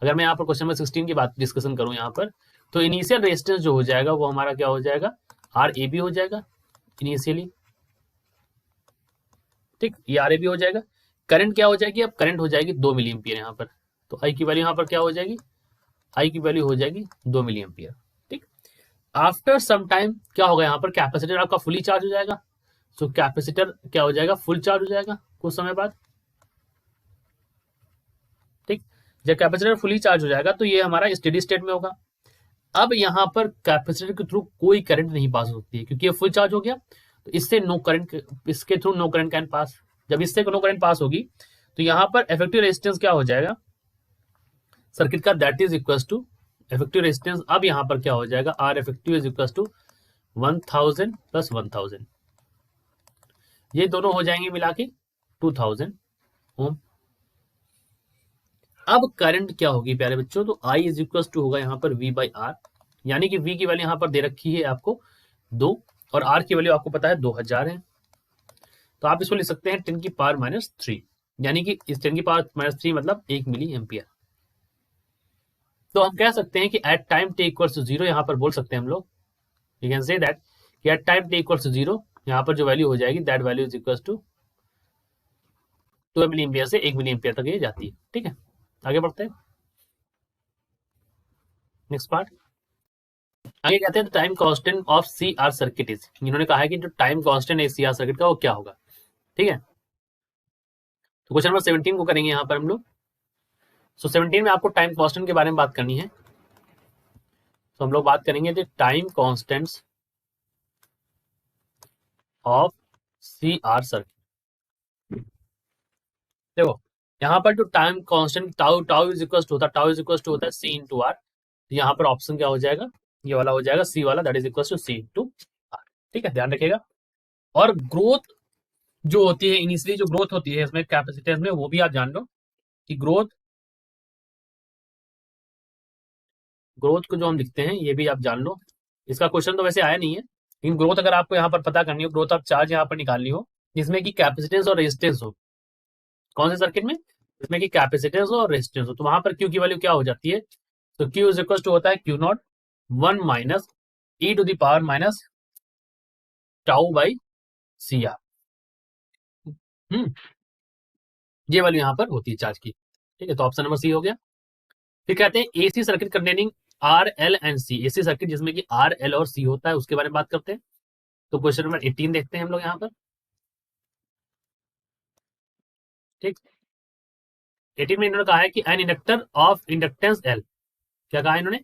अगर मैं यहाँ पर क्वेश्चन नंबर 16 की बात डिस्कशन करूँ यहाँ पर, तो इनिशियल रेजिस्टेंस जो हो जाएगा वो हमारा क्या हो जाएगा, आर ए बी हो जाएगा इनिशियली। ठीक, ये आर ए बी हो जाएगा। करंट क्या हो जाएगी, अब करंट हो जाएगी 2 मिली एम्पियर यहाँ पर। तो आई की वैल्यू यहाँ पर क्या हो जाएगी, आई की वैल्यू हो जाएगी 2 मिली एम्पियर। ठीक, आफ्टर सम टाइम क्या होगा, यहाँ पर कैपेसिटर आपका फुली चार्ज हो जाएगा। सो कैपेसिटर क्या हो जाएगा, फुल चार्ज हो जाएगा कुछ समय बाद। ठीक, जब कैपेसिटर फुली चार्ज हो जाएगा तो ये हमारा स्टेडी स्टेट में होगा। अब यहाँ पर कैपेसिटर के थ्रू कोई करंट नहीं पास हो सकती है, क्योंकि ये फुल चार्ज हो गया, तो इससे नो करंट, इसके through no current can pass. जब इससे नो करंट पास होगी तो यहाँ पर इफेक्टिव रेजिस्टेंस क्या हो जाएगा सर्किट का, that is equal to effective resistance. अब यहाँ पर क्या हो जाएगा, R effective is equal to 1000 plus 1000, ये दोनों हो जाएंगे मिला के 2000 ओम। अब करंट क्या होगी प्यारे बच्चों, तो आई इज इक्वल टू होगा यहाँ पर वी बाई आर, यानी कि वी की वैल्यू यहाँ पर दे रखी है आपको 2, और आर की वैल्यू आपको पता है 2000 है। तो आप इसको लिख सकते हैं 10 की पावर माइनस 3, यानी कि इस 10 की पावर माइनस 3 मतलब 1 मिली एम्पियर। तो हम कह सकते हैं कि at time T equals to 0, यहाँ पर बोल सकते हैं हम लोग, यू कैन से दैट कि at time T equals to 0 यहाँ पर जो वैल्यू हो जाएगी, that value is equal to 2 milli ampere से 1 मिली एम्पियर तक ये जाती है। ठीक है, आगे बढ़ते हैं नेक्स्ट पार्ट। आगे कहते हैं time constant of C R circuit is, इन्होंने कहा है कि जो टाइम कांस्टेंट है सी आर सर्किट का वो क्या होगा। ठीक है, तो क्वेश्चन नंबर 17 को करेंगे यहाँ पर हम लोग। सो 17 में आपको टाइम कांस्टेंट के बारे में बात करनी है। तो हम लोग बात करेंगे जो time constants of C R circuit. देखो यहाँ पर जो time constant tau tau is equal to होता है, टाउ इज इक्वल टू होता है सी इंटू आर। यहाँ पर ऑप्शन क्या हो जाएगा, ये वाला हो जाएगा सी वाला, that is equal to C to R. ठीक है, ध्यान रखिएगा। और ग्रोथ जो होती है इनिशियली, जो ग्रोथ होती है इसमें कैपेसिटेंस में, वो भी आप जान लो कि ग्रोथ, ग्रोथ को जो हम लिखते हैं ये भी आप जान लो। इसका क्वेश्चन तो वैसे आया नहीं है, लेकिन ग्रोथ अगर आपको यहाँ पर पता करनी हो, ग्रोथ ऑफ चार्ज यहाँ पर निकालनी हो, जिसमें कि कैपेसिटेंस और रेजिस्टेंस हो, कौन से सर्किट में, जिसमें कि कैपेसिटेंस और रेजिस्टेंस हो, तो वहां पर क्यू की वैल्यू क्या हो जाती है, तो क्यू इज इक्वल टू होता है Q naught 1 - e to the power minus tau by C R. ये वैल्यू यहाँ पर होती है चार्ज की। ठीक है, तो ऑप्शन नंबर सी हो गया। फिर कहते हैं AC circuit containing R L and C, AC circuit जिसमें कि आर एल और सी होता है, उसके बारे में बात करते हैं। तो क्वेश्चन नंबर 18 देखते हैं हम लोग यहाँ पर। ठीक, 18 में इन्होंने कहा है कि an inductor of inductance L, क्या कहा इन्होंने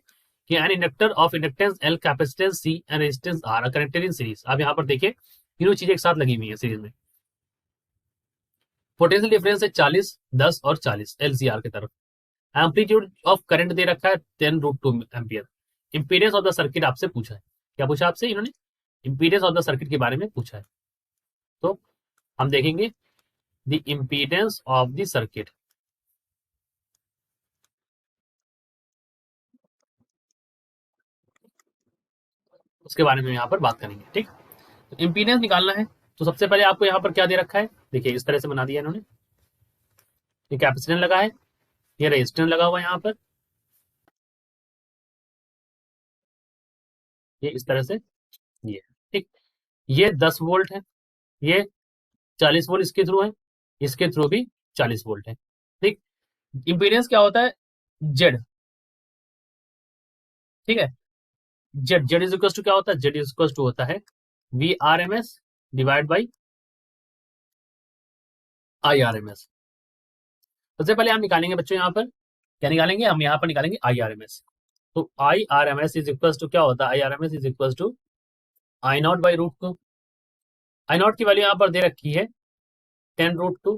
कि an inductor of inductance L, capacitance C and resistance R are connected in series. अब यहाँ पर देखिए तीनों चीजें एक साथ लगी हुई है सीरीज में। पोटेंशियल डिफरेंस है 40, 10 और 40 एलसीआर की तरफ। एम्पलीट्यूड ऑफ करंट दे रखा है 10√2 ampere. Impedance of the circuit आपसे पूछा है, क्या पूछा आपसे इन्होंने, इंपीडेंस ऑफ द सर्किट के बारे में पूछा है। तो हम देखेंगे the impedance of the circuit, उसके बारे में यहाँ पर बात करेंगे। ठीक, तो इंपीडेंस निकालना है, तो सबसे पहले आपको यहाँ पर क्या दे रखा है, देखिए इस तरह से बना दिया इन्होंने। ये कैपेसिटेंस लगा है, ये रेजिस्टेंस लगा हुआ है यहाँ पर, ये इस तरह से, ये ठीक, ये 10 वोल्ट है, ये 40 वोल्ट इसके थ्रू है, इसके थ्रू भी 40 वोल्ट है। ठीक, इंपीडेंस क्या होता है, जेड। ठीक है, Z, Z is equal to क्या होता है, जेड इज इक्वल टू होता है V R M S divide by I R M S. सबसे पहले हम निकालेंगे बच्चों यहाँ पर, क्या निकालेंगे, हम यहाँ पर निकालेंगे आई आर एम एस। तो I R M S is equal to क्या होता है, I R M S is equal to I naught by √2। I naught की वैल्यू यहाँ पर दे रखी है 10√2,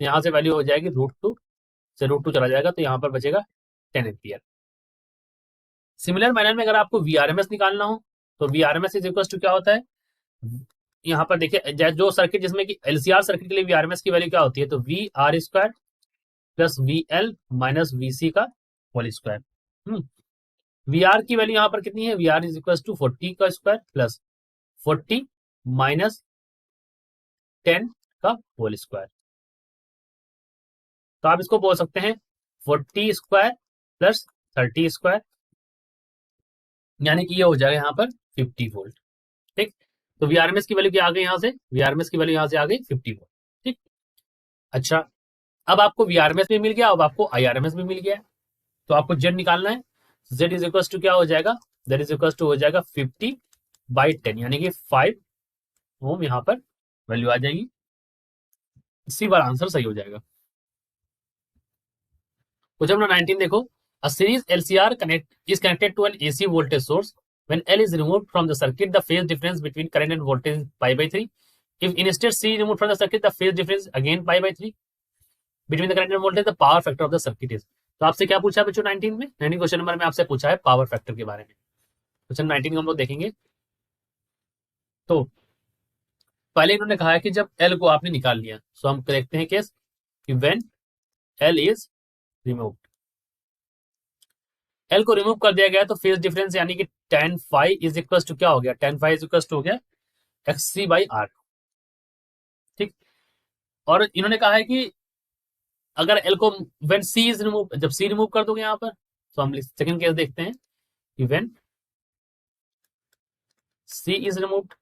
यहाँ से वैल्यू हो जाएगी √2 से √2 चला जाएगा, तो यहाँ पर बचेगा 10 एम्पियर। सिमिलर मैनर में अगर आपको वी आर एम एस निकालना हो, तो V R M S is equal to क्या होता है, यहाँ पर देखिए जो सर्किट जिसमें कि एलसीआर सर्किट के लिए वी आर एम एस की वैल्यू क्या होती है, तो V R square plus V L minus V C का होल स्क्वायर। वी आर की वैल्यू यहाँ पर कितनी है, V R is equal to 40 का स्क्वायर प्लस 40 माइनस 10 का होल स्क्वायर। तो आप इसको बोल सकते हैं 40 स्क्वायर प्लस 30 स्क्वायर, यानी कि ये हो जाएगा यहाँ पर 50 वोल्ट। ठीक, तो वीआरएमएस की वैल्यू क्या आ गई, यहाँ से वीआरएमएस की वैल्यू यहाँ से आ गई 50 वोल्ट। ठीक, अच्छा, अब आपको वीआरएमएस भी मिल गया, अब आपको आईआरएमएस भी मिल गया, तो आपको जेड निकालना है। जेड इज इक्वल टू क्या हो जाएगा, जेड इज इक्वल टू हो जाएगा 50/10, यानी कि 5 ओम यहाँ पर वैल्यू आ जाएगी। इसी बार आंसर सही हो जाएगा। क्वेश्चन नंबर 19 देखो, a series LCR is connected to an AC voltage source. When L is removed from the circuit, the phase difference between current and voltage is pi/3. If instead C is removed from the circuit, the phase difference again pi/3 between the current and voltage, the power factor of the circuit is. तो आपसे क्या पूछा है बच्चों 19 में, 19 question number में आपसे पूछा है पावर फैक्टर के बारे में। क्वेश्चन 19 को हम लोग देखेंगे। तो पहले इन्होंने कहा है कि जब L को आपने निकाल लिया, तो हम देखते हैं केस कि when L is removed, L को रिमूव कर दिया गया तो फेज डिफरेंस यानी कि tan phi is equal to क्या हो गया, tan phi is equal to हो गया XC/R। ठीक, और इन्होंने कहा है कि अगर एल को व्हेन सी इज रिमूव, जब सी रिमूव कर दोगे यहाँ पर, तो हम सेकंड केस देखते हैं कि व्हेन सी इज रिमूव्ड,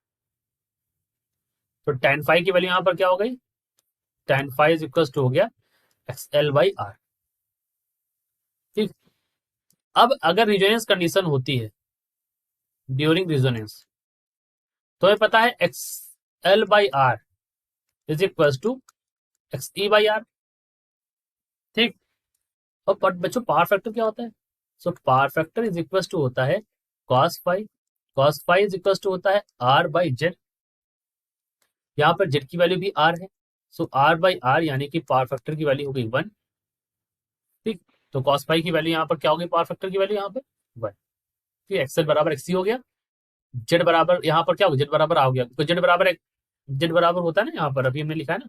तो tan फाई की वैल्यू यहाँ पर क्या हो गई, tan phi is equal to हो गया XL/R। ठीक, अब अगर रिजोनेंस कंडीशन होती है ड्यूरिंग रिजोनेंस, तो हमें पता है XL/R is equal to XE/R। ठीक, और बच्चों पावर फैक्टर क्या होता है, so power factor is equal to होता है cos phi, cos phi is equal to होता है R/Z। यहाँ पर Z की वैल्यू भी R है, सो R/R यानी कि पावर फैक्टर की वैल्यू हो गई 1। ठीक, तो cos फाई की वैल्यू यहाँ पर क्या होगी, पावर फैक्टर की वैल्यू यहाँ पर 1। कि एक्सएल बराबर एक्सी हो गया, जेड बराबर यहाँ पर क्या हो गया, जेड बराबर आ गया, तो जेड बराबर जेड बराबर होता है ना, यहाँ पर अभी हमने लिखा है ना,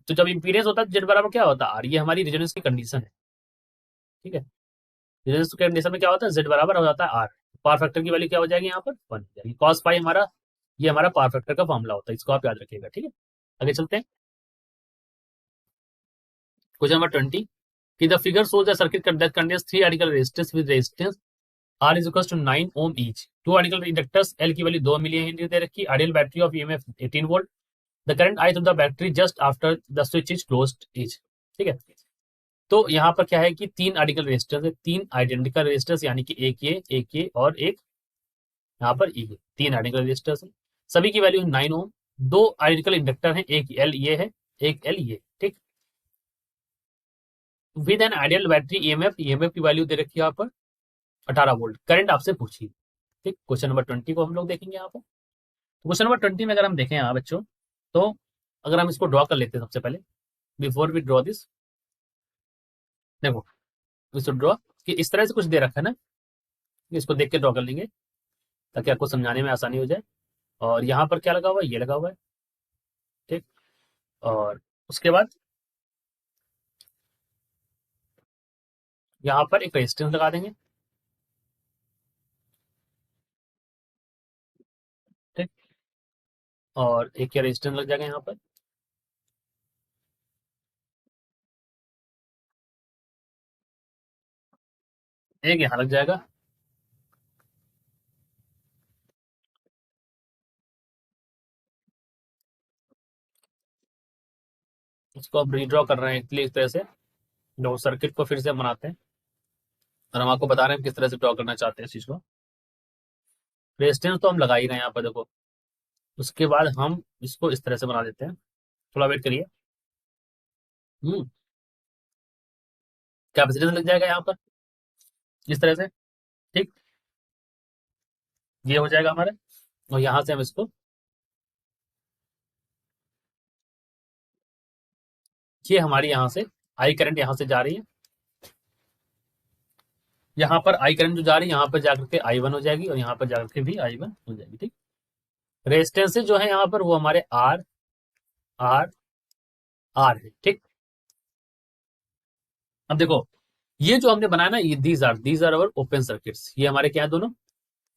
तो जब इंपीडेंस होता है जेड बराबर क्या होता है आर, ये हमारी रेजोनेंस की कंडीशन है। ठीक है, रेजोनेंस की कंडीशन में क्या होता है, जेड बराबर हो जाता है आर, पावर फैक्टर की वैल्यू क्या हो जाएगी यहाँ पर 1 हो जाएगी, कॉस पाई हमारा, ये हमारा पावर फैक्टर का फॉर्मूला होता है, इसको आप याद रखिएगा। ठीक है, आगे चलते हैं। क्वेश्चन नंबर 20 कि the figure shows a circuit that contains 3 identical resistance with resistance R is equals to 9 ohm each, 2 identical inductors L की वैल्यू 2 मिली हेनरी दे रखी, ideal battery of EMF 18 volt, the current I through the battery just after the switch is closed is. ठीक है, तो यहाँ पर क्या है कि 3 आइडेंटिकल रेजिस्टेंस है, 3 आइडेंटिकल रेजिस्टेंस यानी कि एक ये और एक यहाँ पर ये, 3 आइडेंटिकल रेजिस्टेंस है, सभी की वैल्यू 9 ओम, 2 आइडेंटिकल इंडक्टर है, एक एल ये है, एक एल ये। ठीक, with an ideal battery EMF की वैल्यू दे रखी है यहाँ पर 18 वोल्ट, करंट आपसे पूछी। ठीक, क्वेश्चन नंबर 20 को हम लोग देखेंगे यहाँ पर। क्वेश्चन नंबर 20 में अगर हम देखें यहाँ बच्चों, तो अगर हम इसको ड्रॉ कर लेते हैं सबसे पहले, बिफोर वी ड्रॉ दिस, देखो इसको ड्रॉ कि इस तरह से कुछ दे रखा है ना, इसको देख के ड्रॉ कर लेंगे ताकि आपको समझाने में आसानी हो जाए। और यहाँ पर क्या लगा हुआ है, ये लगा हुआ है। ठीक, और उसके बाद यहाँ पर एक रेजिस्टेंस लगा देंगे। ठीक, और एक रेजिस्टेंस लग जाएगा यहाँ पर, एक यहाँ लग जाएगा, इसको अब रीड्रॉ कर रहे हैं इसलिए इस तरह से, जो सर्किट को फिर से बनाते हैं और हम आपको बता रहे हैं किस तरह से ड्रॉ करना चाहते हैं इस चीज को। रेजिस्टेंस तो हम लगा ही रहे हैं यहाँ पर, देखो उसके बाद हम इसको इस तरह से बना देते हैं, थोड़ा वेट करिए। कैपेसिटेंस लग जाएगा यहाँ पर इस तरह से। ठीक, ये हो जाएगा हमारा, और यहाँ से हम इसको, ये हमारी यहाँ से आई करंट यहाँ से जा रही है, यहाँ पर आई करंट जो जा रही है यहाँ पर जाकर के I1 हो जाएगी और यहाँ पर जाकर के भी I1 हो जाएगी। ठीक, रेजिस्टेंस जो है यहाँ पर वो हमारे आर आर आर है। ठीक, अब देखो ये जो हमने बनाया ना, ये these are our open circuits, ये हमारे क्या है दोनों,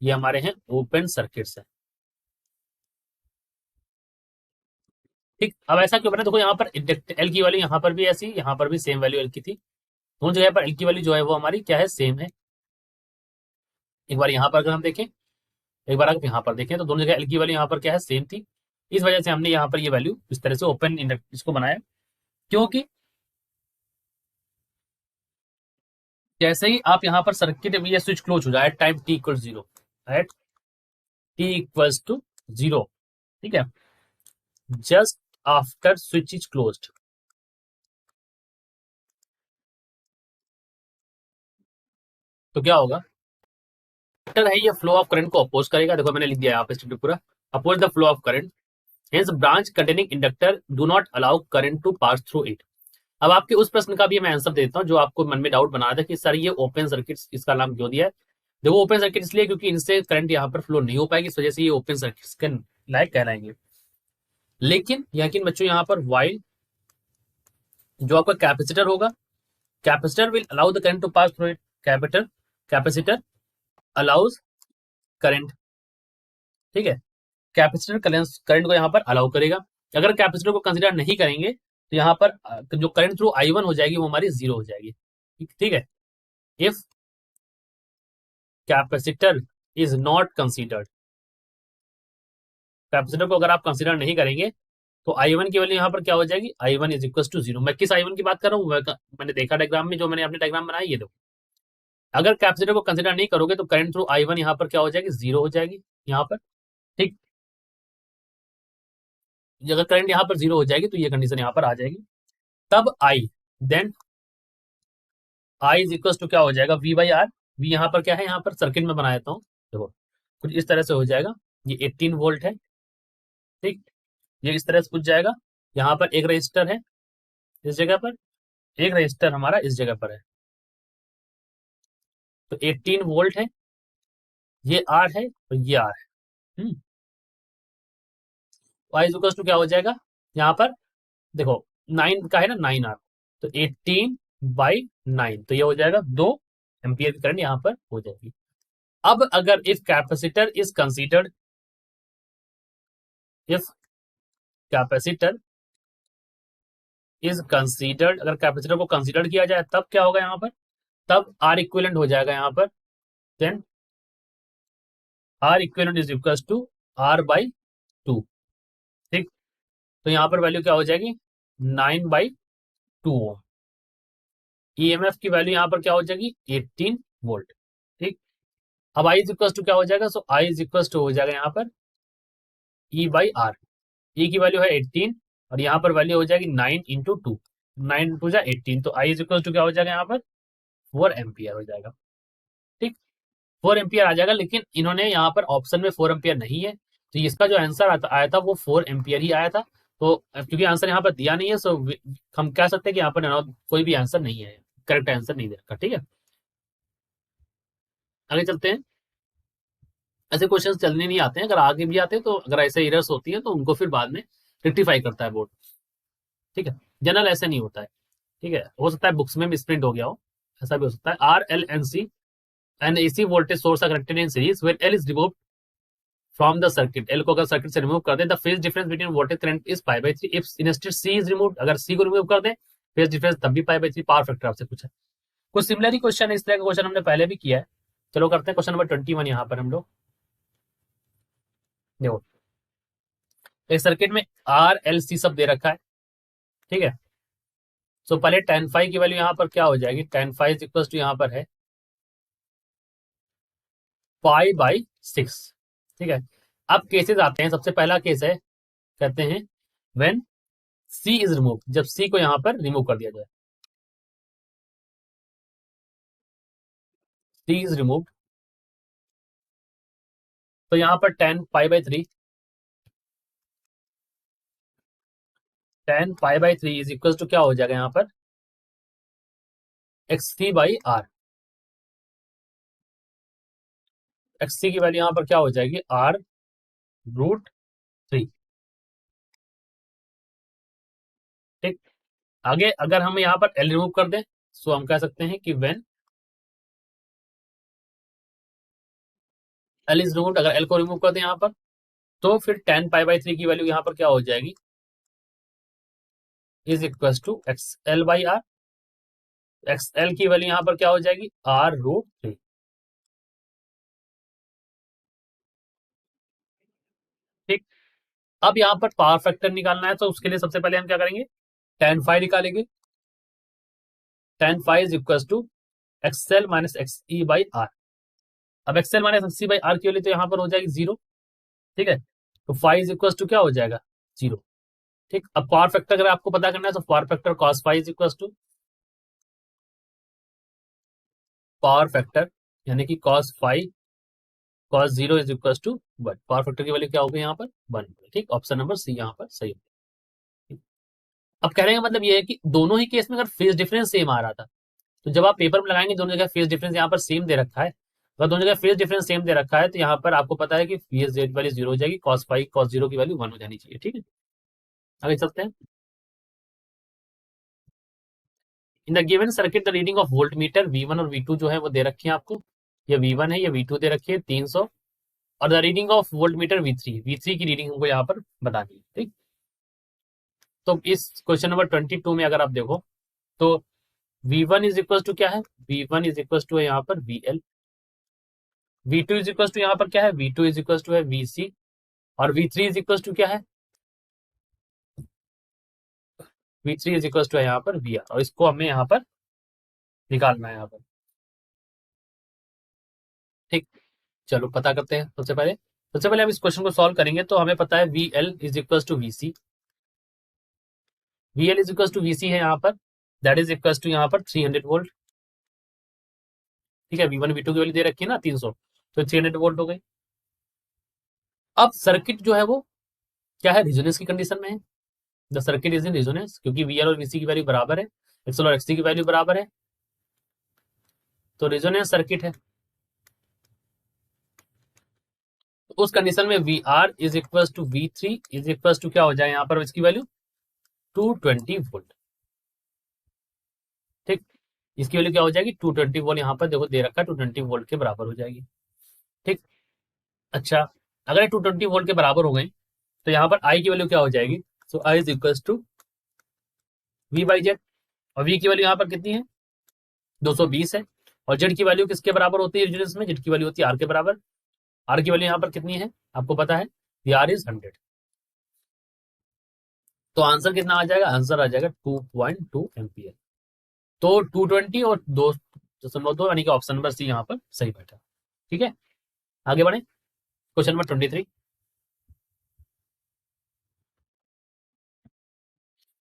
ये हमारे हैं ओपन सर्किट्स है। ठीक, अब ऐसा क्यों बना, देखो यहाँ पर एल की वैल्यू यहाँ पर भी ऐसी, यहाँ पर भी सेम वैल्यू एल की थी, दोनों जगह पर एल की वैल्यू जो है वो हमारी क्या है, सेम है। एक बार यहाँ पर अगर हम देखें, एक बार अगर यहाँ पर देखें तो दोनों जगह एल की वैल्यू यहाँ पर क्या है, सेम थी, इस वजह से हमने यहाँ पर ये वैल्यू इस तरह से ओपन इसको बनाया, क्योंकि जैसे ही आप यहाँ पर सर्किट ये स्विच क्लोज हो जाए time T equal 0, at T equals to 0, ठीक है, just after switch is closed, तो क्या होगा, है ये फ्लो ऑफ करंट को अपोज करेगा, देखो मैंने लिख दिया यहाँ पे पूरा, oppose the flow of current, hence branch containing inductor do not allow current to pass through it. अब आपके उस प्रश्न का भी मैं आंसर देता हूँ जो आपको मन में डाउट बना था कि सर ये ओपन सर्किट इसका नाम क्यों दिया है। देखो ओपन सर्किट इसलिए क्योंकि इनसे करंट यहाँ पर फ्लो नहीं हो पाएगी, इस वजह से ये ओपन सर्किट के लायक कहलाएंगे। लेकिन यकीन बच्चों यहाँ पर वाइल जो आपका कैपेसिटर होगा, capacitor will allow the current to pass through it, capacitor allows current. ठीक है, कैपेसिटर करंट को यहाँ पर अलाउ करेगा, अगर कैपेसिटर को कंसिडर नहीं करेंगे तो यहाँ पर जो करंट थ्रू I1 हो जाएगी वो हमारी 0 हो जाएगी। ठीक है, if capacitor is not considered, capacitor को अगर आप कंसिडर नहीं करेंगे तो I1 की वैल्यू यहाँ पर क्या हो जाएगी, I1 इज इक्वल टू 0। मैं किस I1 की बात कर रहा हूँ, मैंने देखा डायग्राम में, जो मैंने अपने डायग्राम बनाया ये देखो, अगर कैपेसिटर को कंसिडर नहीं करोगे तो करंट थ्रू I1 यहाँ पर क्या हो जाएगी, 0 हो जाएगी यहाँ पर। ठीक, अगर करंट यहाँ पर 0 हो जाएगी तो ये कंडीशन यहाँ पर आ जाएगी, तब I then I is equal to क्या हो जाएगा, वी बाई आर। वी यहाँ पर क्या है, यहाँ पर सर्किट में बना देता हूँ, देखो कुछ इस तरह से हो जाएगा, ये 18 वोल्ट है। ठीक, ये इस तरह से कुछ जाएगा, यहाँ पर एक रजिस्टर है इस जगह पर, एक रजिस्टर हमारा इस जगह पर है, तो 18 वोल्ट है। ये आर है और ये आर है। वाई इक्वल टू क्या हो जाएगा यहाँ पर, देखो 9 का है ना, 9 आर, तो 18/9, तो ये हो जाएगा 2 एम्पियर की करंट यहाँ पर हो जाएगी। अब अगर if capacitor is considered, if capacitor is considered, अगर कैपेसिटर को कंसीडर किया जाए तब क्या होगा यहाँ पर, तब आर इक्विवेलेंट हो जाएगा यहाँ पर, then R equivalent is equal to R/2। ठीक, तो यहाँ पर वैल्यू क्या हो जाएगी 9/2 ओम। ईएमएफ की वैल्यू यहाँ पर क्या हो जाएगी 18 वोल्ट। ठीक, अब आई इज इक्वल टू क्या हो जाएगा, सो आई इज इक्वल टू हो जाएगा यहाँ पर E/R। ई की वैल्यू है 18 और यहाँ पर वैल्यू हो जाएगी 9 × 2, 9 × 2 = 18, तो आई इज इक्वल टू क्या हो जाएगा यहाँ पर 4 एम्पियर हो जाएगा। ठीक, 4 एम्पियर आ जाएगा, लेकिन इन्होंने यहाँ पर ऑप्शन में 4 एम्पियर नहीं है, तो इसका जो आंसर आया था वो 4 एम्पियर ही आया था। तो क्योंकि आंसर यहाँ पर दिया नहीं है, सो हम कह सकते हैं कि यहाँ पर कोई भी आंसर नहीं है, करेक्ट आंसर नहीं दे रखा। ठीक है, आगे चलते हैं। ऐसे क्वेश्चन चलने नहीं आते हैं, अगर आगे भी आते हैं तो अगर ऐसे एरर्स होती है तो उनको फिर बाद में रेक्टिफाई करता है बोर्ड। ठीक है, जनरल ऐसे नहीं होता है। ठीक है, हो सकता है बुक्स में मिसप्रिंट हो गया हो, ऐसा भी हो सकता है। R L and C and AC voltage source are connected in series when L is removed from the circuit, L को अगर सर्किट से रिमूव कर दे, the phase difference between voltage current is π/3। If instead C is removed, अगर C को remove कर दे phase difference तब भी π/3। पावर फैक्टर आपसे पूछा है, कुछ सिमिलर ही क्वेश्चन है, इस तरह का क्वेश्चन हमने पहले भी किया है। चलो करते हैं क्वेश्चन नंबर 21 यहाँ पर हम लोग। देखो, एक सर्किट में आर एल सी सब दे रखा है। ठीक है, सो पहले tan फाइव की वैल्यू यहाँ पर क्या हो जाएगी, tan फाइव इक्वल टू यहाँ पर है π/6। ठीक है, अब केसेस आते हैं। सबसे पहला केस है, कहते हैं व्हेन सी इज रिमूव, जब सी को यहाँ पर रिमूव कर दिया जाए, सी इज रिमूव, तो यहाँ पर tan π/3 इज इक्वल टू क्या हो जाएगा यहाँ पर XC/R। XC की वैल्यू यहाँ पर क्या हो जाएगी R√3। ठीक, आगे अगर हम यहाँ पर L रिमूव कर दें, सो हम कह सकते हैं कि व्हेन L इज रिमूव्ड, अगर L को रिमूव कर दें यहाँ पर, तो फिर tan π/3 की वैल्यू यहाँ पर क्या हो जाएगी is equal to XL/R। XL की वैल्यू यहाँ पर क्या हो जाएगी R√3। ठीक, अब यहाँ पर पावर फैक्टर निकालना है, तो उसके लिए सबसे पहले हम क्या करेंगे, tan5 निकालेंगे। tan5 is equal to XL - XE/R। अब XL - XE/R की वैल्यू तो यहाँ पर हो जाएगी 0। ठीक है, तो 5 इज इक्वल टू क्या हो जाएगा 0। ठीक, अब पावर फैक्टर अगर आपको पता करना है तो power factor cos5 is equal to power factor, यानी कि cos5 cos 0 is equal to 1। Power factor की वैल्यू क्या होगी यहाँ पर 1। ठीक, ऑप्शन नंबर सी यहाँ पर सही है। अब कहने का मतलब ये है कि दोनों ही केस में अगर फेज डिफरेंस सेम आ रहा था, तो जब आप पेपर में लगाएंगे दोनों जगह फेज डिफरेंस यहाँ पर सेम दे रखा है, अगर दोनों जगह फेज डिफरेंस सेम दे रखा है तो यहाँ पर आपको पता है कि फेज वैल्यू 0 हो जाएगी, cos5 cos 0 की वैल्यू 1 हो जानी चाहिए। ठीक है, आगे चलते हैं। इन the given circuit the reading of volt meter V1 और V2 जो है वो दे रखी है आपको, ये V1 है, ये V2 दे रखी है 300, और the reading of volt meter V3 की रीडिंग हमको यहाँ पर बतानी है। ठीक, तो इस क्वेश्चन नंबर 22 में अगर आप देखो तो V1 इज इक्वल टू क्या है, V1 इज इक्वल टू है यहाँ पर VL, V2 is equal to यहाँ पर क्या है, V2 इज इक्वल टू है VC, और V3 इज इक्वल टू क्या है, V3 इज इक्वल टू है यहाँ पर VR, और इसको हमें यहाँ पर निकालना है यहाँ पर। ठीक, चलो पता करते हैं। सबसे पहले हम इस क्वेश्चन को सॉल्व करेंगे, तो हमें पता है VL is equal to VC, VL is equal to VC है यहाँ पर, दैट इज इक्वल टू यहाँ पर 300 वोल्ट। ठीक है, V1 V2 की वैल्यू दे रखी है ना 300, तो 300 वोल्ट हो गई। अब सर्किट जो है वो क्या है, रिजोनेंस की कंडीशन में है, the circuit is in resonance, क्योंकि VL और VC की वैल्यू बराबर है, XL और XC की वैल्यू बराबर है, तो रिजोनेंस सर्किट है। उस कंडीशन में V R is equal to V3 is equal to क्या हो जाए यहाँ पर इसकी वैल्यू 220 वोल्ट। ठीक, इसकी वैल्यू क्या हो जाएगी 220 वोल्ट, यहाँ पर देखो दे रखा है 220 वोल्ट के बराबर हो जाएगी। ठीक, अच्छा अगर 220 वोल्ट के बराबर हो गई तो यहाँ पर आई की वैल्यू क्या हो जाएगी, so I is equal to V by Z, और V की वैल्यू यहाँ पर कितनी है 220 है, और जेड की वैल्यू किसके बराबर होती है रेजिस्टेंस में, जेड की वैल्यू होती है आर के बराबर। आर की वैल्यू यहाँ पर कितनी है आपको पता है, आर इज 100। तो आंसर कितना आ जाएगा, आंसर आ जाएगा 2.2 एम्पियर। तो 220 और 2.2 यानी कि ऑप्शन नंबर सी यहाँ पर सही बैठा। ठीक है, आगे बढ़े question number 23।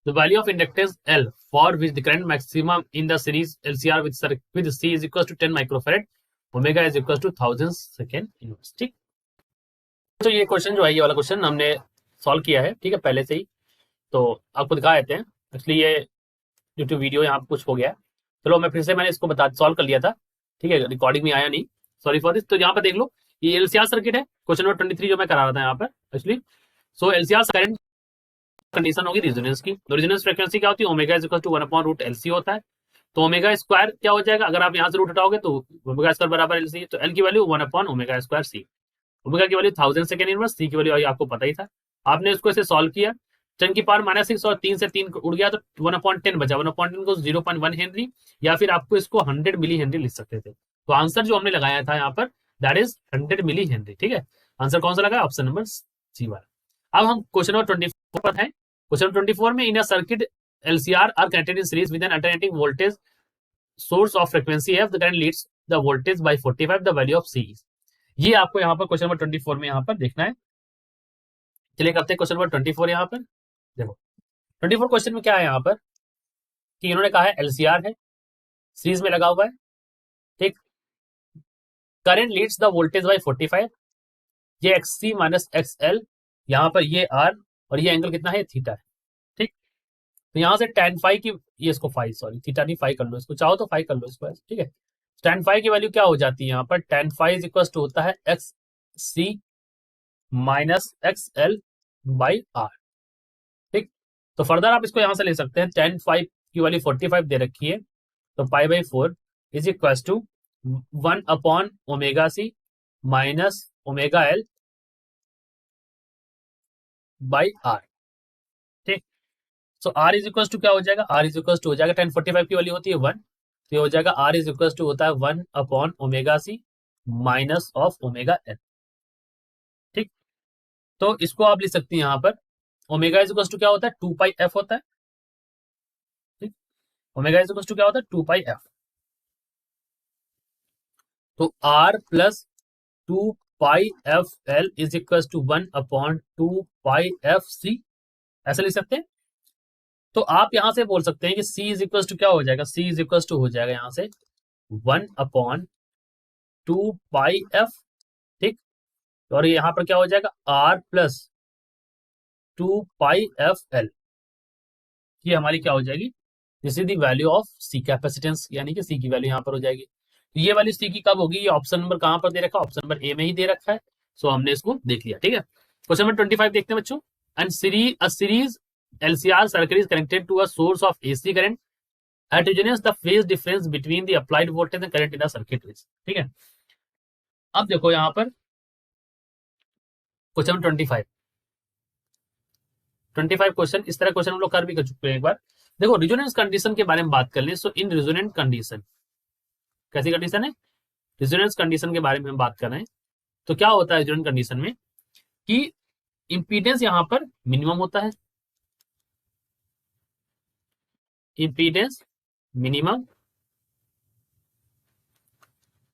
The value of inductance L for which the current maximum in the series LCR with C is equal to 10 microfarad, omega is equal to 1000 second inverse। ठीक, तो ये क्वेश्चन जो है ये वाला क्वेश्चन हमने सॉल्व किया है, ठीक है पहले से ही, तो आपको दिखा देते हैं। एक्चुअली ये यूट्यूब वीडियो यहाँ कुछ हो गया, चलो मैं फिर से मैंने इसको सॉल्व कर लिया था, ठीक है रिकॉर्डिंग में आया नहीं, सॉरी फॉर दिस। तो यहाँ पर देख लो ये एलसीआर सर्किट है, क्वेश्चन नंबर 23 जो मैं करा रहा था यहाँ पर एक्चुअली। सो एलसीआर करंट कंडीशन होगी रेजोनेंस की, तो रेजोनेंस फ्रीक्वेंसी क्या होती है, omega is equal to 1/√LC होता है। तो ओमेगा स्क्वायर क्या हो जाएगा, अगर आप यहाँ से रूट हटाओगे तो ओमेगा स्क्वायर बराबर एलसी, तो एल की वैल्यू 1/ओमेगा स्क्वायर सी, ओमेगा की वैल्यू 1000 सेकंड इनवर्स, सी की वैल्यू आपको पता ही था। आपने इसको ऐसे सॉल्व किया, 10 की पावर -6 और 3 से 3 उड़ गया तो 1/10 बचा, 1/10 को 0.1 हेनरी, या फिर आपको इसको 100 मिली हेनरी लिख सकते थे। तो आंसर जो हमने लगाया था यहाँ पर दैट इज 100 मिली हेनरी। ठीक है, आंसर कौन सा लगा, ऑप्शन नंबर सी वाला। अब हम क्वेश्चन नंबर 24 पर है। क्वेश्चन 24 में in a circuit LCR are connected in series with an alternating voltage source of frequency F, the current leads the voltage by 45, the value of C. ये आपको यहाँ पर क्वेश्चन नंबर 24 में यहाँ पर देखना है। चलिए करते हैं क्वेश्चन नंबर 24। यहाँ पर देखो 24 क्वेश्चन में क्या है यहाँ पर कि इन्होंने कहा है LCR है, सीरीज में लगा हुआ है, ठीक, current leads the voltage by 45, ये XC माइनस XL, यहाँ पर ये R और ये एंगल कितना है थीटा है। ठीक, तो यहाँ से tan फाइव की, ये इसको फाइव सॉरी थीटा नहीं फाइव कर लो, इसको चाहो तो फाइव कर लो इसको, ठीक है। tan फाइव की वैल्यू क्या हो जाती है यहाँ पर, tan five is equal to होता है XC minus XL by R। ठीक, तो फर्दर आप इसको यहाँ से ले सकते हैं, tan फाइव की वैल्यू 45 दे रखी है, तो π/4 इज इक्वल टू 1/ओमेगा C minus omega L by R। ठीक, so R is equal to क्या हो जाएगा, R इज इक्वल टू हो जाएगा tan 45 की वैल्यू होती है 1, तो ये हो जाएगा R इज इक्वल टू होता है 1/ओमेगा C minus of omega L। ठीक, तो इसको आप लिख सकते हैं यहाँ पर ओमेगा इज इक्वल टू क्या होता है 2πf होता है। ठीक, ओमेगा इज इक्वल टू क्या होता है 2πf, तो R plus 2πfL is equal to 1/2πfC, ऐसा लिख सकते हैं। तो आप यहां से बोल सकते हैं कि C इज इक्वल टू क्या हो जाएगा, C इज इक्वल टू हो जाएगा यहां से 1/2πf। ठीक, और यहां पर क्या हो जाएगा R प्लस 2πfL, ये हमारी क्या हो जाएगी, this is the value of C capacitance, यानी कि C की वैल्यू यहां पर हो जाएगी। तो ये वाली C की कब होगी, ये ऑप्शन नंबर कहां पर दे रखा है, ऑप्शन नंबर ए में ही दे रखा है। सो हमने इसको देख लिया। ठीक है, क्वेश्चन नंबर 25 देखते हैं बच्चों। And series LCR circuit is connected to a source of AC current at reduce the phase difference between the applied voltage and current in the circuit is। ठीक है, अब देखो यहां पर क्वेश्चन 25 क्वेश्चन, इस तरह क्वेश्चन हम लोग कर भी कर चुके हैं एक बार। देखो रिजोनेंस कंडीशन के बारे में बात कर ले। सो इन रिजोनेंट कंडीशन, कैसी कंडीशन है, रिजोनेंस कंडीशन के बारे में हम बात कर रहे हैं। तो क्या होता है रिजोनेंट कंडीशन में कि इंपीडेंस यहां पर मिनिमम होता है, इंपीडेंस मिनिमम,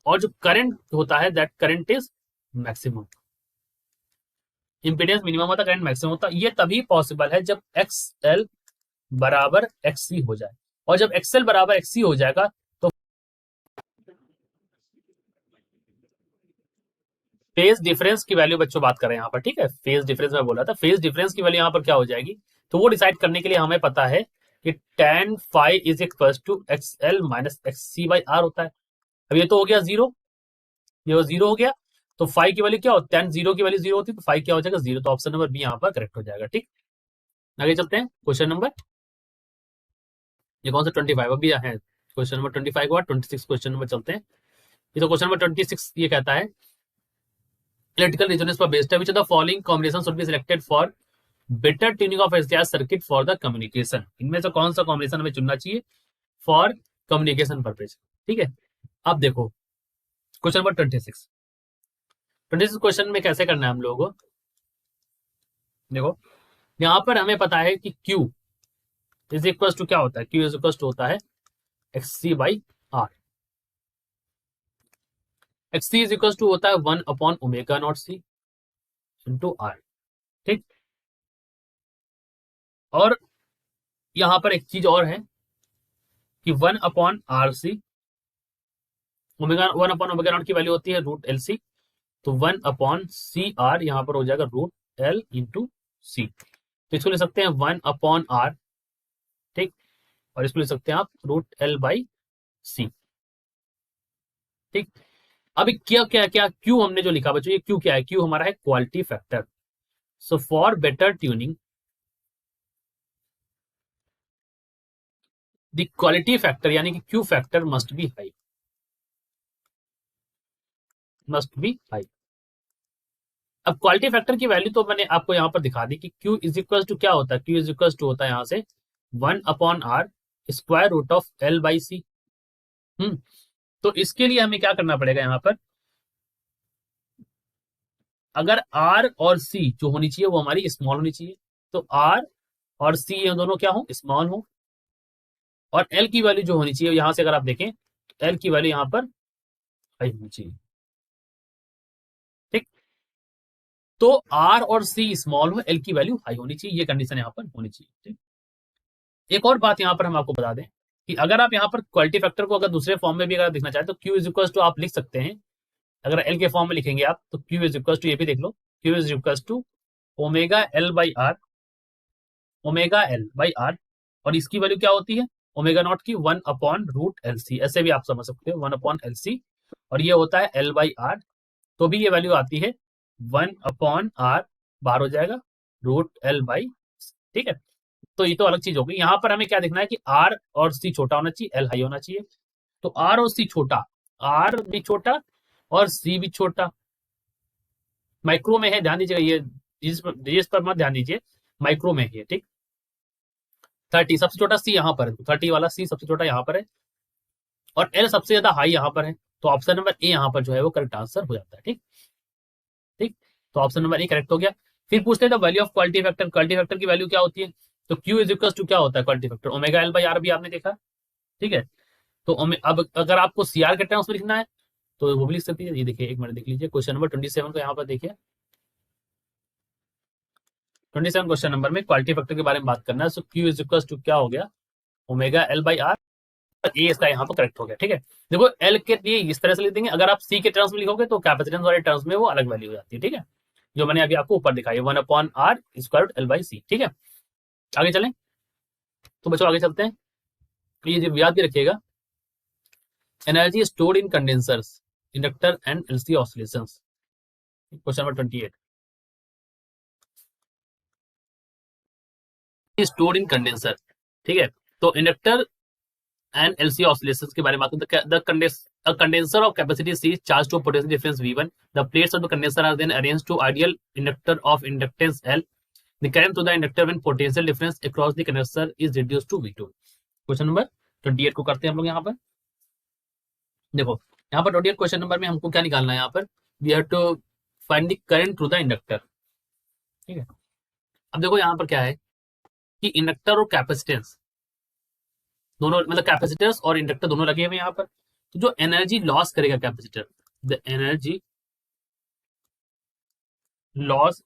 और जो करंट होता है that current is maximum. Impedance minimum होता है, करंट मैक्सिमम होता है। ये तभी पॉसिबल है जब XL बराबर XC हो जाए, और जब XL बराबर XC हो जाएगा तो फेज डिफरेंस की वैल्यू बच्चों बात कर रहे हैं यहाँ पर। ठीक है, फेज डिफरेंस में बोला था, फेज डिफरेंस की वैल्यू यहाँ पर क्या हो जाएगी, तो वो डिसाइड करने के लिए हमें पता है कि tan five is equal to XL minus XC by R होता है। अब ये तो हो गया जीरो, ये जीरो हो गया, तो फाइव की वैल्यू क्या होती है, जीरो की वैल्यू जीरो होती है, तो फाइव क्या हो जाएगा, जीरो। तो ऑप्शन नंबर बी यहाँ पर करेक्ट हो जाएगा। ठीक, आगे चलते हैं क्वेश्चन नंबर, ये कौन सा 25 अभी है, क्वेश्चन नंबर 25 के बाद 26 क्वेश्चन नंबर चलते हैं। ये तो क्वेश्चन नंबर 26 ये कहता है इलेक्ट्रिकल रेजोनेंस पर बेस्ड है, which of the following combination should be selected for better tuning of SDR circuit for the communication. इनमें से कौन सा कॉम्बिनेशन हमें चुनना चाहिए फॉर कम्युनिकेशन पर्पज। ठीक है, अब देखो क्वेश्चन नंबर 26 क्वेश्चन में कैसे करना है हम लोगों को। देखो यहां पर हमें पता है कि Q इज इक्वल टू क्या होता है, Q इज इक्वल टू होता है XC by R। XC is equal to होता है 1/ω0C इंटू R। ठीक, और यहां पर एक चीज और है कि 1/RC, ओमेगा 1/ω0 की वैल्यू होती है √LC, तो 1/CR यहाँ पर हो जाएगा √L इंटू सी। तो इसको ले सकते हैं 1/R। ठीक, और इसको ले सकते हैं आप √L/C। ठीक, अभी क्या क्या क्या क्यू हमने जो लिखा बच्चों, ये क्यू क्या है, क्यू हमारा है quality factor. So for better tuning the quality factor यानी कि Q factor must be high, must be high. अब क्वालिटी फैक्टर की वैल्यू तो मैंने आपको यहां पर दिखा दी कि Q इज इक्वल टू क्या होता है, Q इज इक्वल टू होता है यहां से 1/R square root of L/C। तो इसके लिए हमें क्या करना पड़ेगा यहां पर, अगर R और C जो होनी चाहिए वो हमारी स्मॉल होनी चाहिए, तो R और C ये दोनों क्या हो, स्मॉल हो, और L की वैल्यू जो होनी चाहिए यहां से अगर आप देखें तो L की वैल्यू यहां पर हाई होनी चाहिए। ठीक, तो R और C स्मॉल हो, L की वैल्यू हाई होनी चाहिए, ये कंडीशन यहां पर होनी चाहिए। ठीक, एक और बात यहां पर हम आपको बता दें कि अगर आप यहां पर क्वालिटी फैक्टर को अगर दूसरे फॉर्म में भी अगर देखना चाहें तो Q इज इक्वल टू आप लिख सकते हैं, अगर L के फॉर्म में लिखेंगे आप तो Q इज इक्वल टू, ये भी देख लो, Q is equal to omega L/R, omega L/R, और इसकी वैल्यू क्या होती है ओमेगा नॉट की 1/√LC, ऐसे भी आप समझ सकते हो 1/LC, और ये होता है L/R, तो भी ये वैल्यू आती है 1/R, बाहर हो जाएगा √L/। ठीक है, तो ये तो अलग चीज होगी। यहां पर हमें क्या देखना है कि R और C छोटा होना चाहिए, L हाई होना चाहिए। तो R और C छोटा, R भी छोटा और C भी छोटा, माइक्रो में है, ध्यान दीजिएगा, ये डिजिट्स पर मत ध्यान दीजिए, माइक्रो में है। ठीक, 30 सबसे छोटा C यहाँ पर है, 30 वाला C सबसे छोटा यहाँ पर है, और L सबसे ज्यादा हाई यहाँ पर है, तो ऑप्शन नंबर ए यहाँ पर जो है वो करेक्ट आंसर हो जाता है। ठीक, ठीक, तो ऑप्शन नंबर ए करेक्ट हो गया। फिर पूछते हैं value of quality factor, quality factor की वैल्यू क्या होती है, तो Q इज इक्वल टू क्या होता है क्वालिटी फैक्टर, ओमेगा L/R भी आपने देखा। ठीक है, तो अब अगर आपको CR के टर्म्स में लिखना है तो वो भी लिख सकती है। ये देखिए एक मिनट देख लीजिए क्वेश्चन नंबर 27 को यहाँ पर देखिए, 27 क्वेश्चन नंबर में क्वालिटी फैक्टर के बारे में बात करना है। सो Q इज इक्वल टू क्या हो गया ओमेगा L/R, ए इसका यहाँ पर करेक्ट हो गया। ठीक है, देखो L के लिए इस तरह से लिख देंगे, अगर आप C के टर्म्स में लिखोगे तो कैपेसिटेंस वाले टर्म्स में वो अलग वैल्यू हो जाती है। ठीक है, जो मैंने अभी आपको ऊपर दिखाई 1/R स्क्वायर L/C। ठीक है, आगे चलें, तो बच्चों आगे चलते हैं, तो ये जो याद भी रखिएगा, energy stored in condensers, inductor and LC oscillations. Question number 28, stored in condenser. ठीक है, तो इंडक्टर एंड LC ऑसिलेशंस के बारे में बात करते हैं। A condenser of capacity C is charged to a potential difference V1. The plates of the condenser are then arranged to ideal inductor of inductance L. The current to the inductor when potential difference across the condenser is reduced to V2. Question number 28 को करते हैं हम लोग यहाँ पर। देखो यहाँ पर 28 क्वेश्चन नंबर में हमको क्या निकालना है, यहाँ पर we have to find the current through the inductor. ठीक है, अब देखो यहाँ पर क्या है कि इंडक्टर और कैपेसिटेंस दोनों, मतलब कैपेसिटर्स और इंडक्टर दोनों लगे हुए यहाँ पर, तो जो एनर्जी लॉस करेगा कैपेसिटर, the energy loss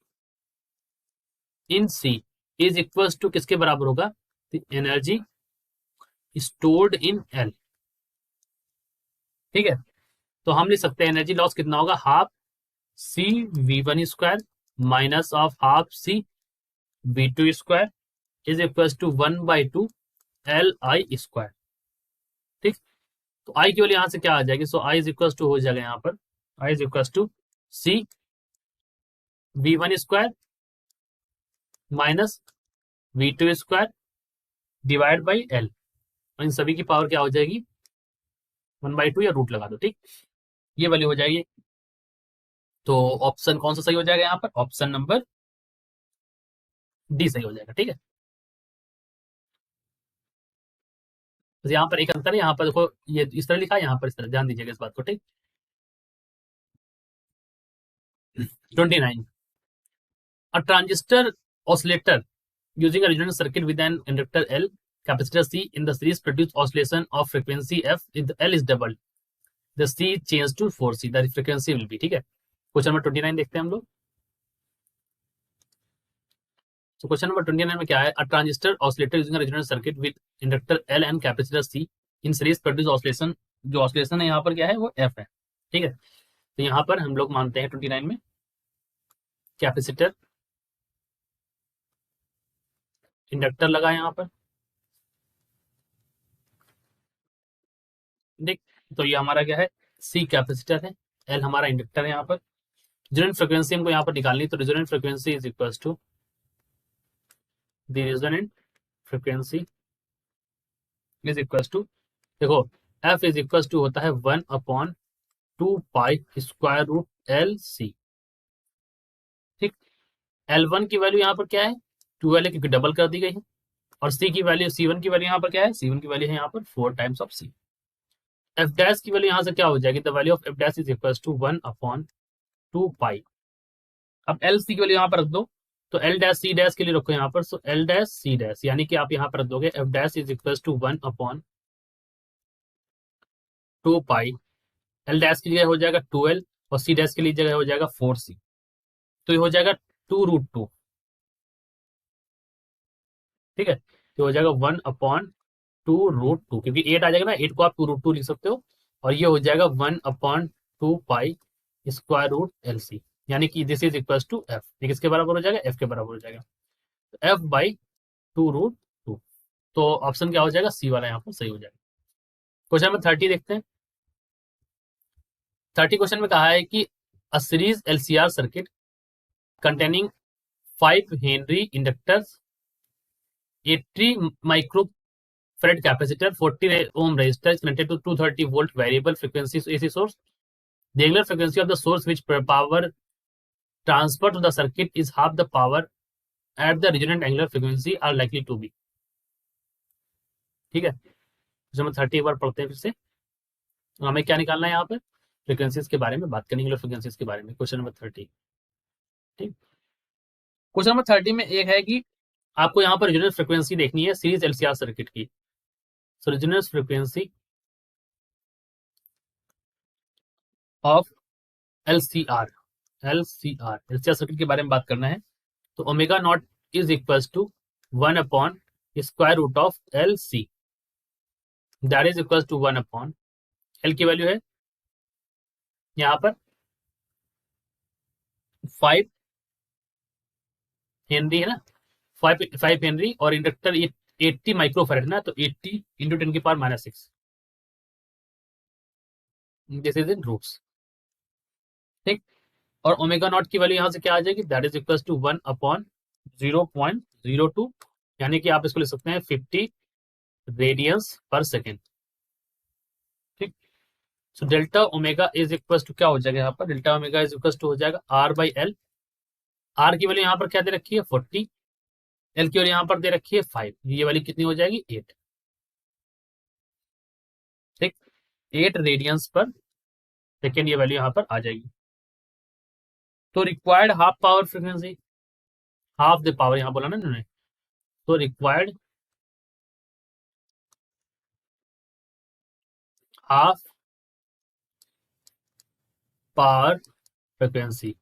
in C is equal to किसके बराबर होगा, the energy stored in L. ठीक है, तो हम लिख सकते हैं एनर्जी लॉस कितना होगा, half C V1 square minus of half C V2 square is equal to 1/2 LI square. ठीक, तो आई की वैल्यू यहां से क्या आ जाएगी, so I is equal to हो जाएगा यहाँ पर, I is equal to C V1 square minus V2 square divide by L. इन सभी की पावर क्या हो जाएगी 1/2 या रूट लगा दो, ठीक, ये वाली हो जाएगी। तो ऑप्शन कौन सा सही हो जाएगा यहाँ पर, ऑप्शन नंबर डी सही हो जाएगा, ठीक है। तो यहाँ पर एक अंतर है, यहाँ पर देखो ये इस तरह लिखा है, यहाँ पर इस तरह, ध्यान दीजिएगा इस बात को, ठीक। 29 a transistor oscillator using a resonant circuit with an inductor L, capacitor C in the series produce oscillation of frequency F if the L is doubled, the C change to 4C, the frequency will be, ठीक है। Question number 29 देखते हैं हम लोग। तो question number 29 में क्या है, a transistor oscillator using a resonant circuit with inductor L and capacitor C in series produce oscillation, जो ऑसिलेशन है यहाँ पर क्या है वो F है, ठीक है। तो यहाँ पर हम लोग मानते हैं 29 में कैपेसिटर इंडक्टर लगा यहाँ पर, देख। तो ये हमारा क्या है, सी कैपेसिटर है, एल हमारा इंडक्टर है यहाँ पर। रेजोनेंट फ्रीक्वेंसी हमको यहाँ पर निकालनी, तो resonant frequency is equal to the resonant frequency is equal to, देखो एफ इज इक्वल टू होता है 1/2π√L C, ठीक। L1 की वैल्यू यहाँ पर क्या है 2L है, क्योंकि डबल कर दी गई है। और C की वैल्यू, C1 की वैल्यू यहाँ पर क्या है, C1 की वैल्यू है यहाँ पर 4 times of C। F dash की वैल्यू यहाँ से क्या हो जाएगी, the value of F dash is equal to 1/2π। अब एल सी की वैल्यू यहाँ पर रख दो, तो एल डैश सी डैश के लिए रखो यहाँ पर, so L dash C dash, यानी कि आप यहाँ पर रख दोगे F dash is equal to 1/2π। L dash की जगह हो जाएगा 2L और सी डैश के लिए जगह हो जाएगा 4C, तो ये हो जाएगा 2√2, ठीक है। तो हो जाएगा 1/2√2, क्योंकि 8 आ जाएगा ना, 8 को आप 2√2 लिख सकते हो, और ये हो जाएगा 1/2π√LC, यानी कि this is equal to F, ये किसके बराबर हो जाएगा, एफ के बराबर हो जाएगा, तो F/2√2। तो ऑप्शन क्या हो जाएगा, सी वाला यहाँ पर सही हो जाएगा। क्वेश्चन नंबर 30 देखते हैं। 30 क्वेश्चन में कहा है कि a series LCR circuit containing 5 Henry inductors, 80 microfarad capacitor, 40 ohm resistor is connected to 230 volt variable frequency AC source. The angular frequency of the source which power transfer to the circuit is half the power at the resonant angular frequency are likely to be, ठीक है। Number 30 एक बार पढ़ते हैं फिर से। हमें क्या निकालना है यहाँ पर, फ्रीक्वेंसीज के बारे में बात करनी है, फ्रीक्वेंसीज के बारे में। क्वेश्चन नंबर 30, ठीक। क्वेश्चन नंबर 30 में एक है कि आपको यहाँ पर रेजोनेंस फ्रीक्वेंसी देखनी है सीरीज LCR सर्किट की। So resonance frequency of LCR circuit के बारे में बात करना है। तो omega naught is equal to 1/√LC, that is equal to 1/, L की वैल्यू है यहाँ पर 5 हेनरी है ना, 5 हेनरी, और इंडक्टर ये 80 माइक्रोफैराड है ना, तो 80 × 10⁻⁶, दिस इज इन रूट्स, ठीक। और ओमेगा नॉट की वैल्यू यहाँ से क्या आ जाएगी, दैट इज इक्वल टू 1/0.02, यानी कि आप इसको लिख सकते हैं 50 रेडियंस पर सेकेंड, ठीक। So delta omega is equal to क्या हो जाएगा यहाँ पर, delta omega is equal to हो जाएगा R/L। आर की वैल्यू यहाँ पर क्या दे रखी है 40, एल की वैल्यू यहाँ पर दे रखी है 5, ये वाली कितनी हो जाएगी 8, ठीक। 8 रेडियंस पर सेकेंड ये वैल्यू यहाँ पर आ जाएगी। तो required half power frequency, half the power यहाँ बोला ना इन्होंने, तो रिक्वायर्ड हाफ पावर फ्रीक्वेंसी,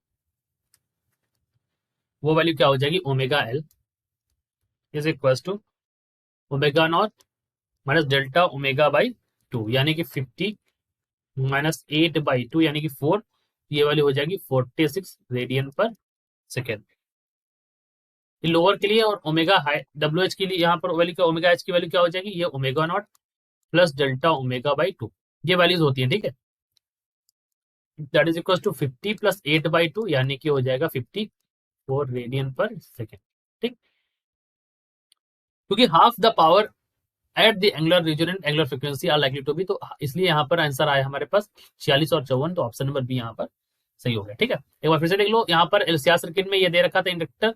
वो वैल्यू क्या हो जाएगी omega L is equal to omega naught minus delta omega by 2, यानी कि 50 माइनस 8/2 यानी कि 4, ये वाली हो जाएगी 46 रेडियन पर सेकेंड, लोअर के लिए। और ओमेगा हाई WH के लिए यहाँ पर वैल्यू क्या, ओमेगा H की वैल्यू क्या हो जाएगी, ये omega naught plus delta omega by 2, ये वैल्यूज होती है, ठीक है। That is equal to 50 plus 8/2 यानी कि हो जाएगा 54 रेडियन पर सेकेंड। ठीक, क्योंकि half the power at the angular region and angular frequency are likely to be, तो इसलिए यहाँ पर आंसर आया हमारे पास 46 और 54, तो ऑप्शन नंबर बी यहाँ पर सही हो गया। ठीक है, एक बार फिर से देख लो, यहाँ पर एलसीआर सर्किट में ये दे रखा था इंडक्टर,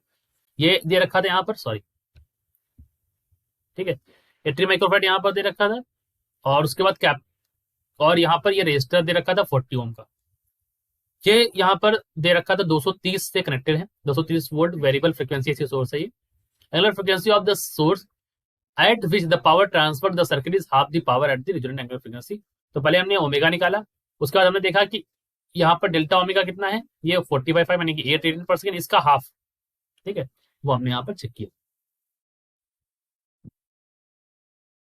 ये दे रखा था यहाँ पर, सॉरी, ठीक है, 80 माइक्रोफैराड यहाँ पर दे रखा था, और उसके बाद कैप, और यहाँ पर ये रेजिस्टर दे रखा था 40 ओम का। ये यहाँ पर दे रखा था 230 से कनेक्टेड है, 230 वोल्ट वेरिएबल फ्रीक्वेंसी से सोर्स है ये। Angular frequency of the source eight which the power transfer the circuit is half the power at the resonant angular frequency. तो पहले हमने ओमेगा निकाला, उसके बाद हमने देखा कि यहाँ पर डेल्टा ओमेगा कितना है, ये 40/5 यानी कि 8 रेडियन पर सेकेंड, इसका हाफ, ठीक है, वो हमने यहाँ पर चेक किया।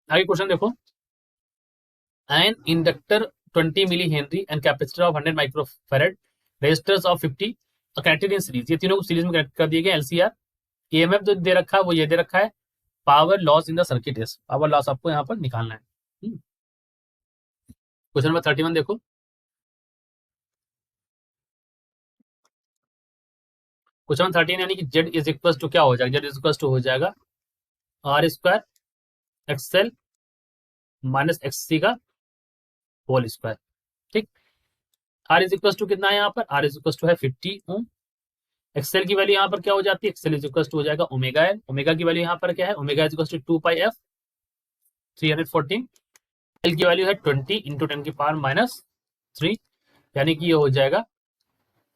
आगे क्वेश्चन देखो, an inductor 20 millihenry and capacitor of 100 microfarad, resistors of 50 connected in series, ये तीनों को सीरीज में कनेक्ट कर दिए गए। एलसीआर ईएमएफ जो दे रखा है वो ये दे रखा है, power loss in the circuit is, power loss आपको यहाँ पर निकालना है। क्वेश्चन नंबर 31 देखो, क्वेश्चन नंबर 13 यानी कि जेड इज इक्वल टू क्या हो जाएगा, जेड इज इक्वल टू हो जाएगा R square XL minus XC का होल स्क्वायर। ठीक, आर इज इक्वल टू कितना है यहाँ पर, आर इज इक्वल टू है 50 ओम। एक्सएल की वैल्यू यहाँ पर क्या हो जाती है, एक्सएल इज इक्वल टू हो जाएगा ओमेगा एल, ओमेगा की वैल्यू यहाँ पर क्या है, omega is equal to 2 pi F 314, L की वैल्यू है 20 इंटू 10⁻³ यानी कि ये हो जाएगा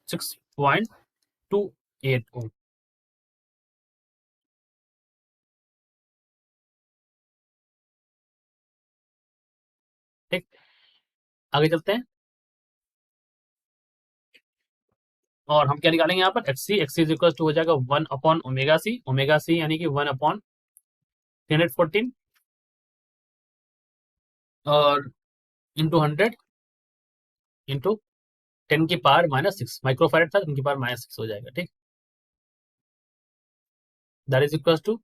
6.28 ओम। ठीक, आगे चलते हैं, और हम क्या निकालेंगे यहाँ पर, XC, XC is equal to हो जाएगा 1/ओमेगा सी, ओमेगा सी यानी कि 1/314 और इंटू 100 इंटू 10⁻⁻6 माइक्रोफैरड था, 10⁻⁻6 हो जाएगा। ठीक, दैट इज इक्वल टू,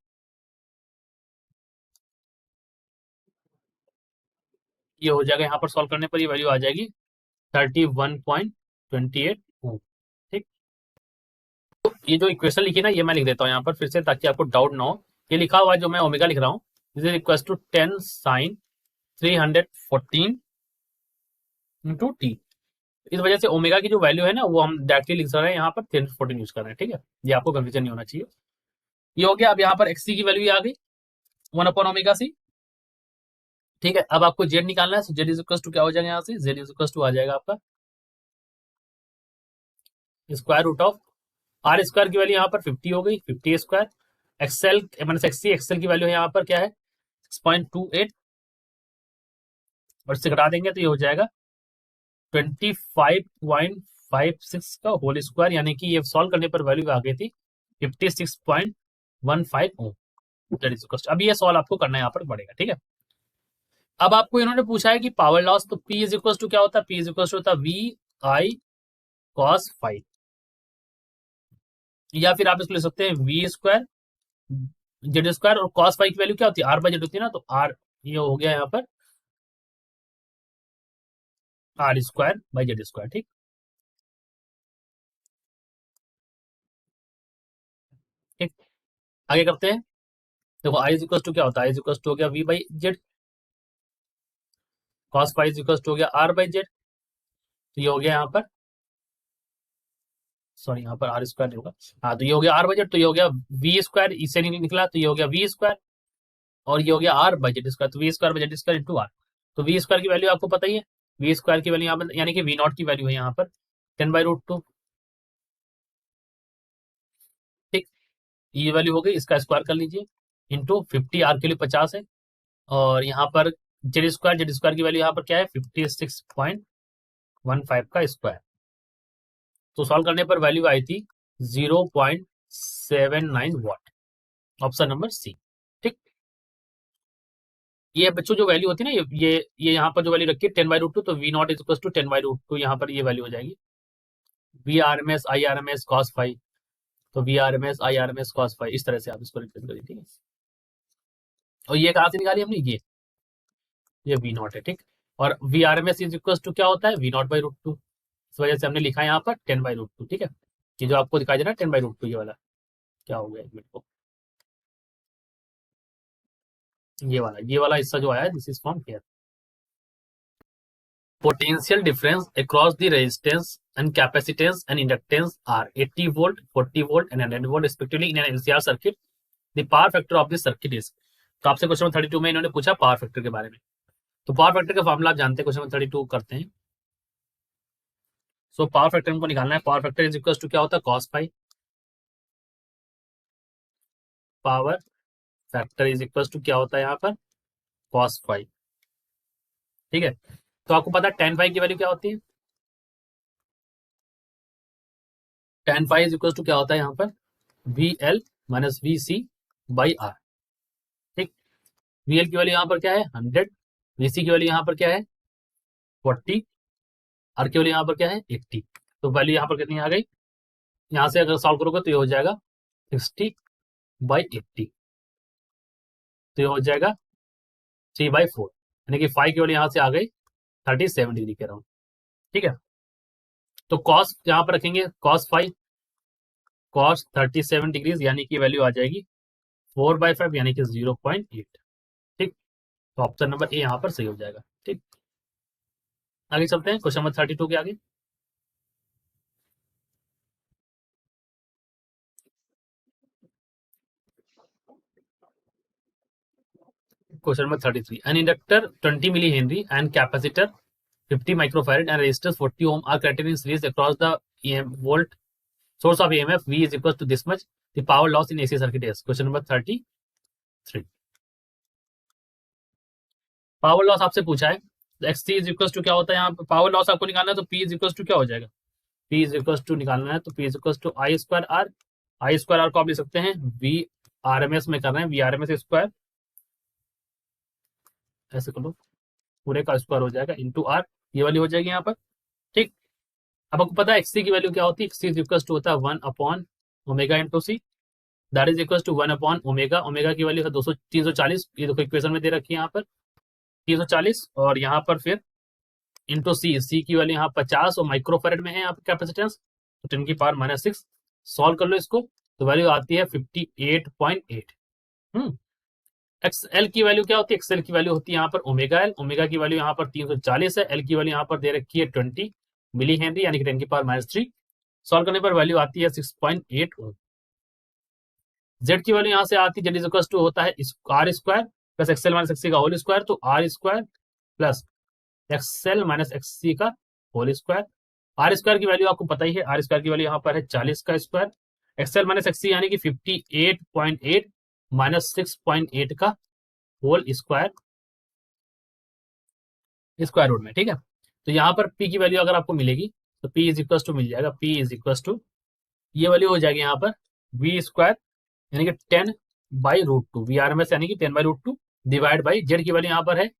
ये हो जाएगा यहाँ पर सॉल्व करने पर ये वैल्यू आ जाएगी 31.28 ओम। ठीक, तो ये जो इक्वेशन लिखी ना, ये मैं लिख देता हूँ यहाँ पर फिर से ताकि आपको डाउट ना हो। ये लिखा हुआ है जो मैं ओमेगा लिख रहा हूँ, this is equal to 10 sine 314 into T. इस वजह से ओमेगा की जो वैल्यू है ना वो हम डायरेक्टली लिख रहे हैं यहाँ पर 314 यूज कर रहे हैं। ठीक है, ये आपको कंफ्यूजन नहीं होना चाहिए। ये हो गया, अब यहाँ पर एक्सी की वैल्यू आ गई 1/ओमेगा सी। ठीक है, अब आपको जेड निकालना है, जेड इज इक्वल टू क्या हो जाएगा, यहाँ से जेड इज इक्वल टू आ जाएगा आपका square root of R square की वैल्यू यहाँ पर 50 हो गई, 50 square, XL minus XC, XL की वैल्यू यहाँ पर क्या है 6.28, और इससे घटा देंगे तो ये हो जाएगा 25.56 का होल स्क्वायर यानी कि ये सॉल्व करने पर वैल्यू आ गई थी 56.15 ओम। अब ये सॉल्व आपको करना यहाँ पर पड़ेगा। ठीक है, अब आपको इन्होंने पूछा है कि पावर लॉस, तो P इज इक्वल टू क्या होता है, P इज इक्वल टू होता है वी आई कॉस फाइव, या फिर आप इसको ले सकते हैं वी स्क्वायर जेड स्क्वायर, और कॉस फाइव की वैल्यू क्या होती है, आर बाई जेड होती है ना, तो आर ये हो गया यहाँ पर R square by Z square. ठीक, ठीक, आगे करते हैं, देखो आई इज इक्वल टू क्या होता है, आई इज इक्वल टू हो गया V by Z, cos five is equal to हो गया आर बाई जेड, तो ये हो गया यहाँ पर, सॉरी यहाँ पर आर स्क्वायर नहीं होगा, हाँ, तो ये हो गया आर बाई जेड, तो ये हो गया वी स्क्वायर, इससे नहीं निकला तो ये हो गया वी स्क्वायर, और ये हो गया आर बाई जेड स्क्वायर, तो V square by Z square into R. तो वी स्क्वायर की वैल्यू आपको पता ही है, वी स्क्वायर की वैल्यू यहाँ पर यानी कि वी नॉट की वैल्यू है यहाँ पर 10/√2। ठीक, ये वैल्यू हो गई, इसका स्क्वायर कर लीजिए इंटू 50, आर के लिए 50 है, और यहाँ पर जेड स्क्वायर की वैल्यू यहाँ पर क्या है 56.15 का स्क्वायर, तो सॉल्व करने पर वैल्यू आई थी 0.79 वाट, ऑप्शन नंबर सी। ठीक, ये बच्चों जो वैल्यू होती है ना, ये यहाँ पर जो वैल्यू रखी है 10/√2, तो V naught is equal to 10/√2, यहाँ पर ये वैल्यू हो जाएगी V R M S I R M S cos five, तो V R M S I R M S cos five, इस तरह से आप इसको रिप्लेस करिए। ठीक है, और ये कहाँ से निकाली हमने, ये वी नॉट है। ठीक, और V R M S is equal to क्या होता है V naught by root two, इस वजह से हमने लिखा है यहाँ पर 10/√2। ठीक है, ये जो आपको दिखाई दे रहा है 10/√2 ये वाला क्या हो गया, एक मिनट को, ये वाला हिस्सा जो आया है this is from here. Potential difference across the resistance and capacitance and inductance are 80 volt, 40 volt and 100 volt respectively in an LCR circuit. The power factor of this circuit is, तो आपसे question number 32 में इन्होंने पूछा power factor के बारे में। तो power factor का फॉर्मूला आप जानते हैं, क्वेश्चन नंबर 32 करते हैं। सो पावर फैक्टर हमको निकालना है। Power factor is equal to क्या होता है, cos phi. Power factor is equal to क्या होता है यहाँ पर, कॉस फाई। ठीक है, तो आपको पता है tan फाई की वैल्यू क्या होती है, tan phi is equal to क्या होता है यहाँ पर, VL minus VC by R। ठीक, VL की वैल्यू यहाँ पर क्या है 100, VC की वैल्यू यहाँ पर क्या है 40, R की वैल्यू यहाँ पर क्या है 80। तो वैल्यू यहाँ पर कितनी आ गई, यहाँ से अगर सॉल्व करोगे तो ये हो जाएगा 60/80, तो ये हो जाएगा 3/4, यानी कि फाई की वैल्यू यहाँ से आ गई 37 डिग्री के अराउंड। ठीक है, तो कॉस यहाँ पर रखेंगे कॉस फाई, कॉस 37 डिग्री यानी कि वैल्यू आ जाएगी 4/5 यानी कि 0.8। ठीक, तो ऑप्शन नंबर ए यहाँ पर सही हो जाएगा। ठीक, आगे चलते हैं क्वेश्चन नंबर 32 के आगे। Question number 33, an inductor 20 millihenry and capacitor 50 microfarad and resistor 40 ohm are connected in series across the volt source of EMF V is equal to this much. The power loss in AC circuit is, question number 33। Power loss आपसे पूछा है, XC is equal to क्या होता है, यहाँ पर power loss आपको निकालना है तो P इज इक्वल टू क्या हो जाएगा, P इज इक्वल टू निकालना है तो P is equal to I square R। I square R को आप लिख सकते हैं VRMS में कर रहे हैं, VRMS स्क्वायर, ऐसे कर लो, पूरे का स्क्वायर हो जाएगा इंटू R, ये वाली हो जाएगी यहाँ पर। ठीक, अब आपको पता है XC की वैल्यू क्या होती है, XC इज इक्वल टू होता है 1/ओमेगा into C, that is equal to 1/ओमेगा। ओमेगा की वैल्यू है 340, ये देखो इक्वेशन में दे रखी है यहाँ पर 340, और यहाँ पर फिर इंटू C की वैल्यू यहाँ 50 और माइक्रोफेरेड में है यहाँ पर कैपेसिटेंस, तो 10⁻⁻6। सॉल्व कर लो इसको तो वैल्यू आती है 58.8। XL की वैल्यू क्या होती है, XL की वैल्यू होती है यहाँ पर ओमेगा L, ओमेगा की वैल्यू यहाँ पर 340 है, L की वैल्यू यहाँ पर दे रखी है 20 मिली हेनरी यानी कि 10⁻³ सॉल्व करने पर वैल्यू आती है 6.8 ओम। Z की वैल्यू यहाँ से आती है, Z इज इक्वल टू होता है R square plus XL minus XC का होल स्क्वायर, तो R square plus XL minus XC का होल स्क्वायर। R स्क्वायर की वैल्यू आपको पता ही है, R स्क्वायर की वैल्यू यहाँ पर है 40 का स्क्वायर, XL माइनस XC यानी कि 58.8 माइनस 6.8 का होल स्क्वायर स्क्वायर रूट में। ठीक है, तो यहाँ पर P की वैल्यू अगर आपको मिलेगी तो P इज इक्वल टू मिल जाएगा, P इज इक्वल टू ये वैल्यू हो जाएगी यहाँ पर V स्क्वायर यानी कि 10/√2, VRMS यानी कि 10/√2 डिवाइड बाई Z की वैल्यू यहाँ पर है,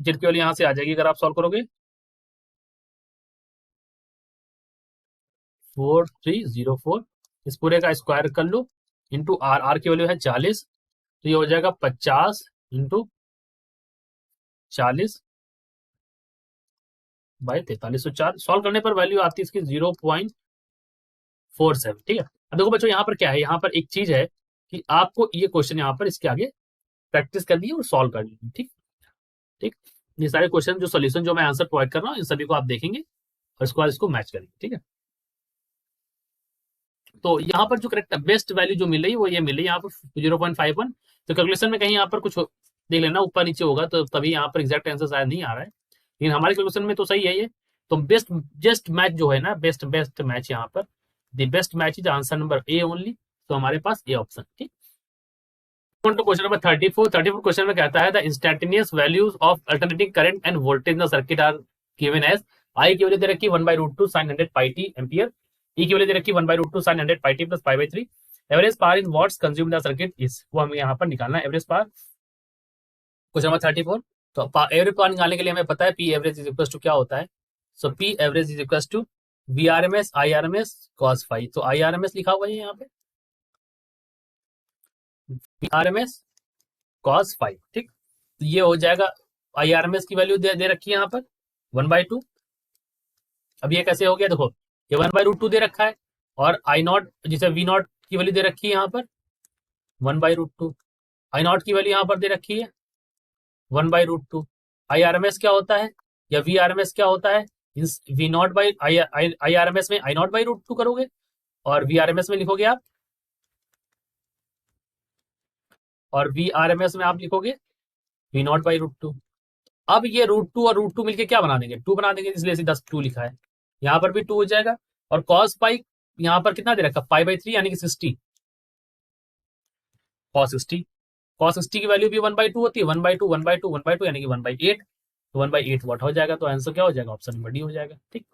Z की वैल्यू यहाँ से आ जाएगी अगर आप सॉल्व करोगे 4304, इस पूरे का स्क्वायर कर लो इंटू R की वैल्यू है 40, तो ये हो जाएगा 50 इंटू 40/4304। सॉल्व करने पर वैल्यू आती है इसकी 0.47। ठीक है, अब देखो बच्चों यहाँ पर क्या है, यहाँ पर एक चीज है कि आपको ये क्वेश्चन यहाँ पर इसके आगे प्रैक्टिस करनी है और सॉल्व करनी है। ठीक ठीक, ये सारे क्वेश्चन जो सोल्यूशन जो मैं आंसर प्रोवाइड कर रहा हूँ इन सभी को आप देखेंगे और इसको बाद इसको मैच करेंगे। ठीक है, तो यहाँ पर जो करेक्ट बेस्ट वैल्यू जो मिल रही है वो ये मिल रही है यहाँ पर 0.51। तो कैलकुलेशन में कहीं यहाँ पर कुछ देख लेना ऊपर नीचे होगा तो तभी यहाँ पर एग्जैक्ट आंसर शायद नहीं आ रहा है, लेकिन हमारे कैलकुलेशन में तो सही है ये। तो बेस्ट जस्ट मैच जो है ना, बेस्ट मैच यहाँ पर the best match is answer number A only, तो हमारे पास ए ऑप्शन। ठीक, क्वेश्चन नंबर 34 क्वेश्चन में कहता है the instantaneous values of alternating current and voltage in the circuit are given as. I की वैल्यू दे रखी 1/√2 sin 100 pi t ampere, E की वैल्यू दे रखी 1/√2 sin 100 pi t plus pi/3। Average power in watts consume the circuit is, वो हमें यहाँ पर निकालना है एवरेज पावर। क्वेश्चन नंबर 34, तो एवरेज पावर निकालने के लिए हमें पता है P average is equal to क्या होता है, so P average is equal to VRMS IRMS cos phi, तो IRMS लिखा हुआ है यहाँ पे VRMS cos फाई। ठीक, तो ये हो जाएगा IRMS की वैल्यू दे रखी है यहाँ पर 1/2 अब ये कैसे हो गया, देखो ये 1/√2 दे रखा है और आई नॉट जिसे वी नॉट की वैल्यू दे रखी है यहाँ पर 1/√2, आई नॉट की वैल्यू यहाँ पर दे रखी है 1/√2। आई आर एम एस क्या होता है या वी आर एम एस क्या होता है, V naught by I R M S में I naught by root two करोगे और वी आर एम एस में लिखोगे आप, और वी आर एम एस में आप लिखोगे V naught by root two. अब ये √2 और √2 मिलके क्या बना देंगे, 2 बना देंगे, इसलिए सीधा 2 लिखा है। यहाँ पर भी 2 हो जाएगा और कॉस पाई यहाँ पर कितना दे रखा π/3 यानी कि 60 cos 60। cos 60 की वैल्यू भी 1/2 होती है, 1/2 1/2 1/2 यानी कि 1/8, तो 1/8 वॉट हो जाएगा, तो आंसर क्या हो जाएगा, ऑप्शन नंबर डी हो जाएगा। ठीक,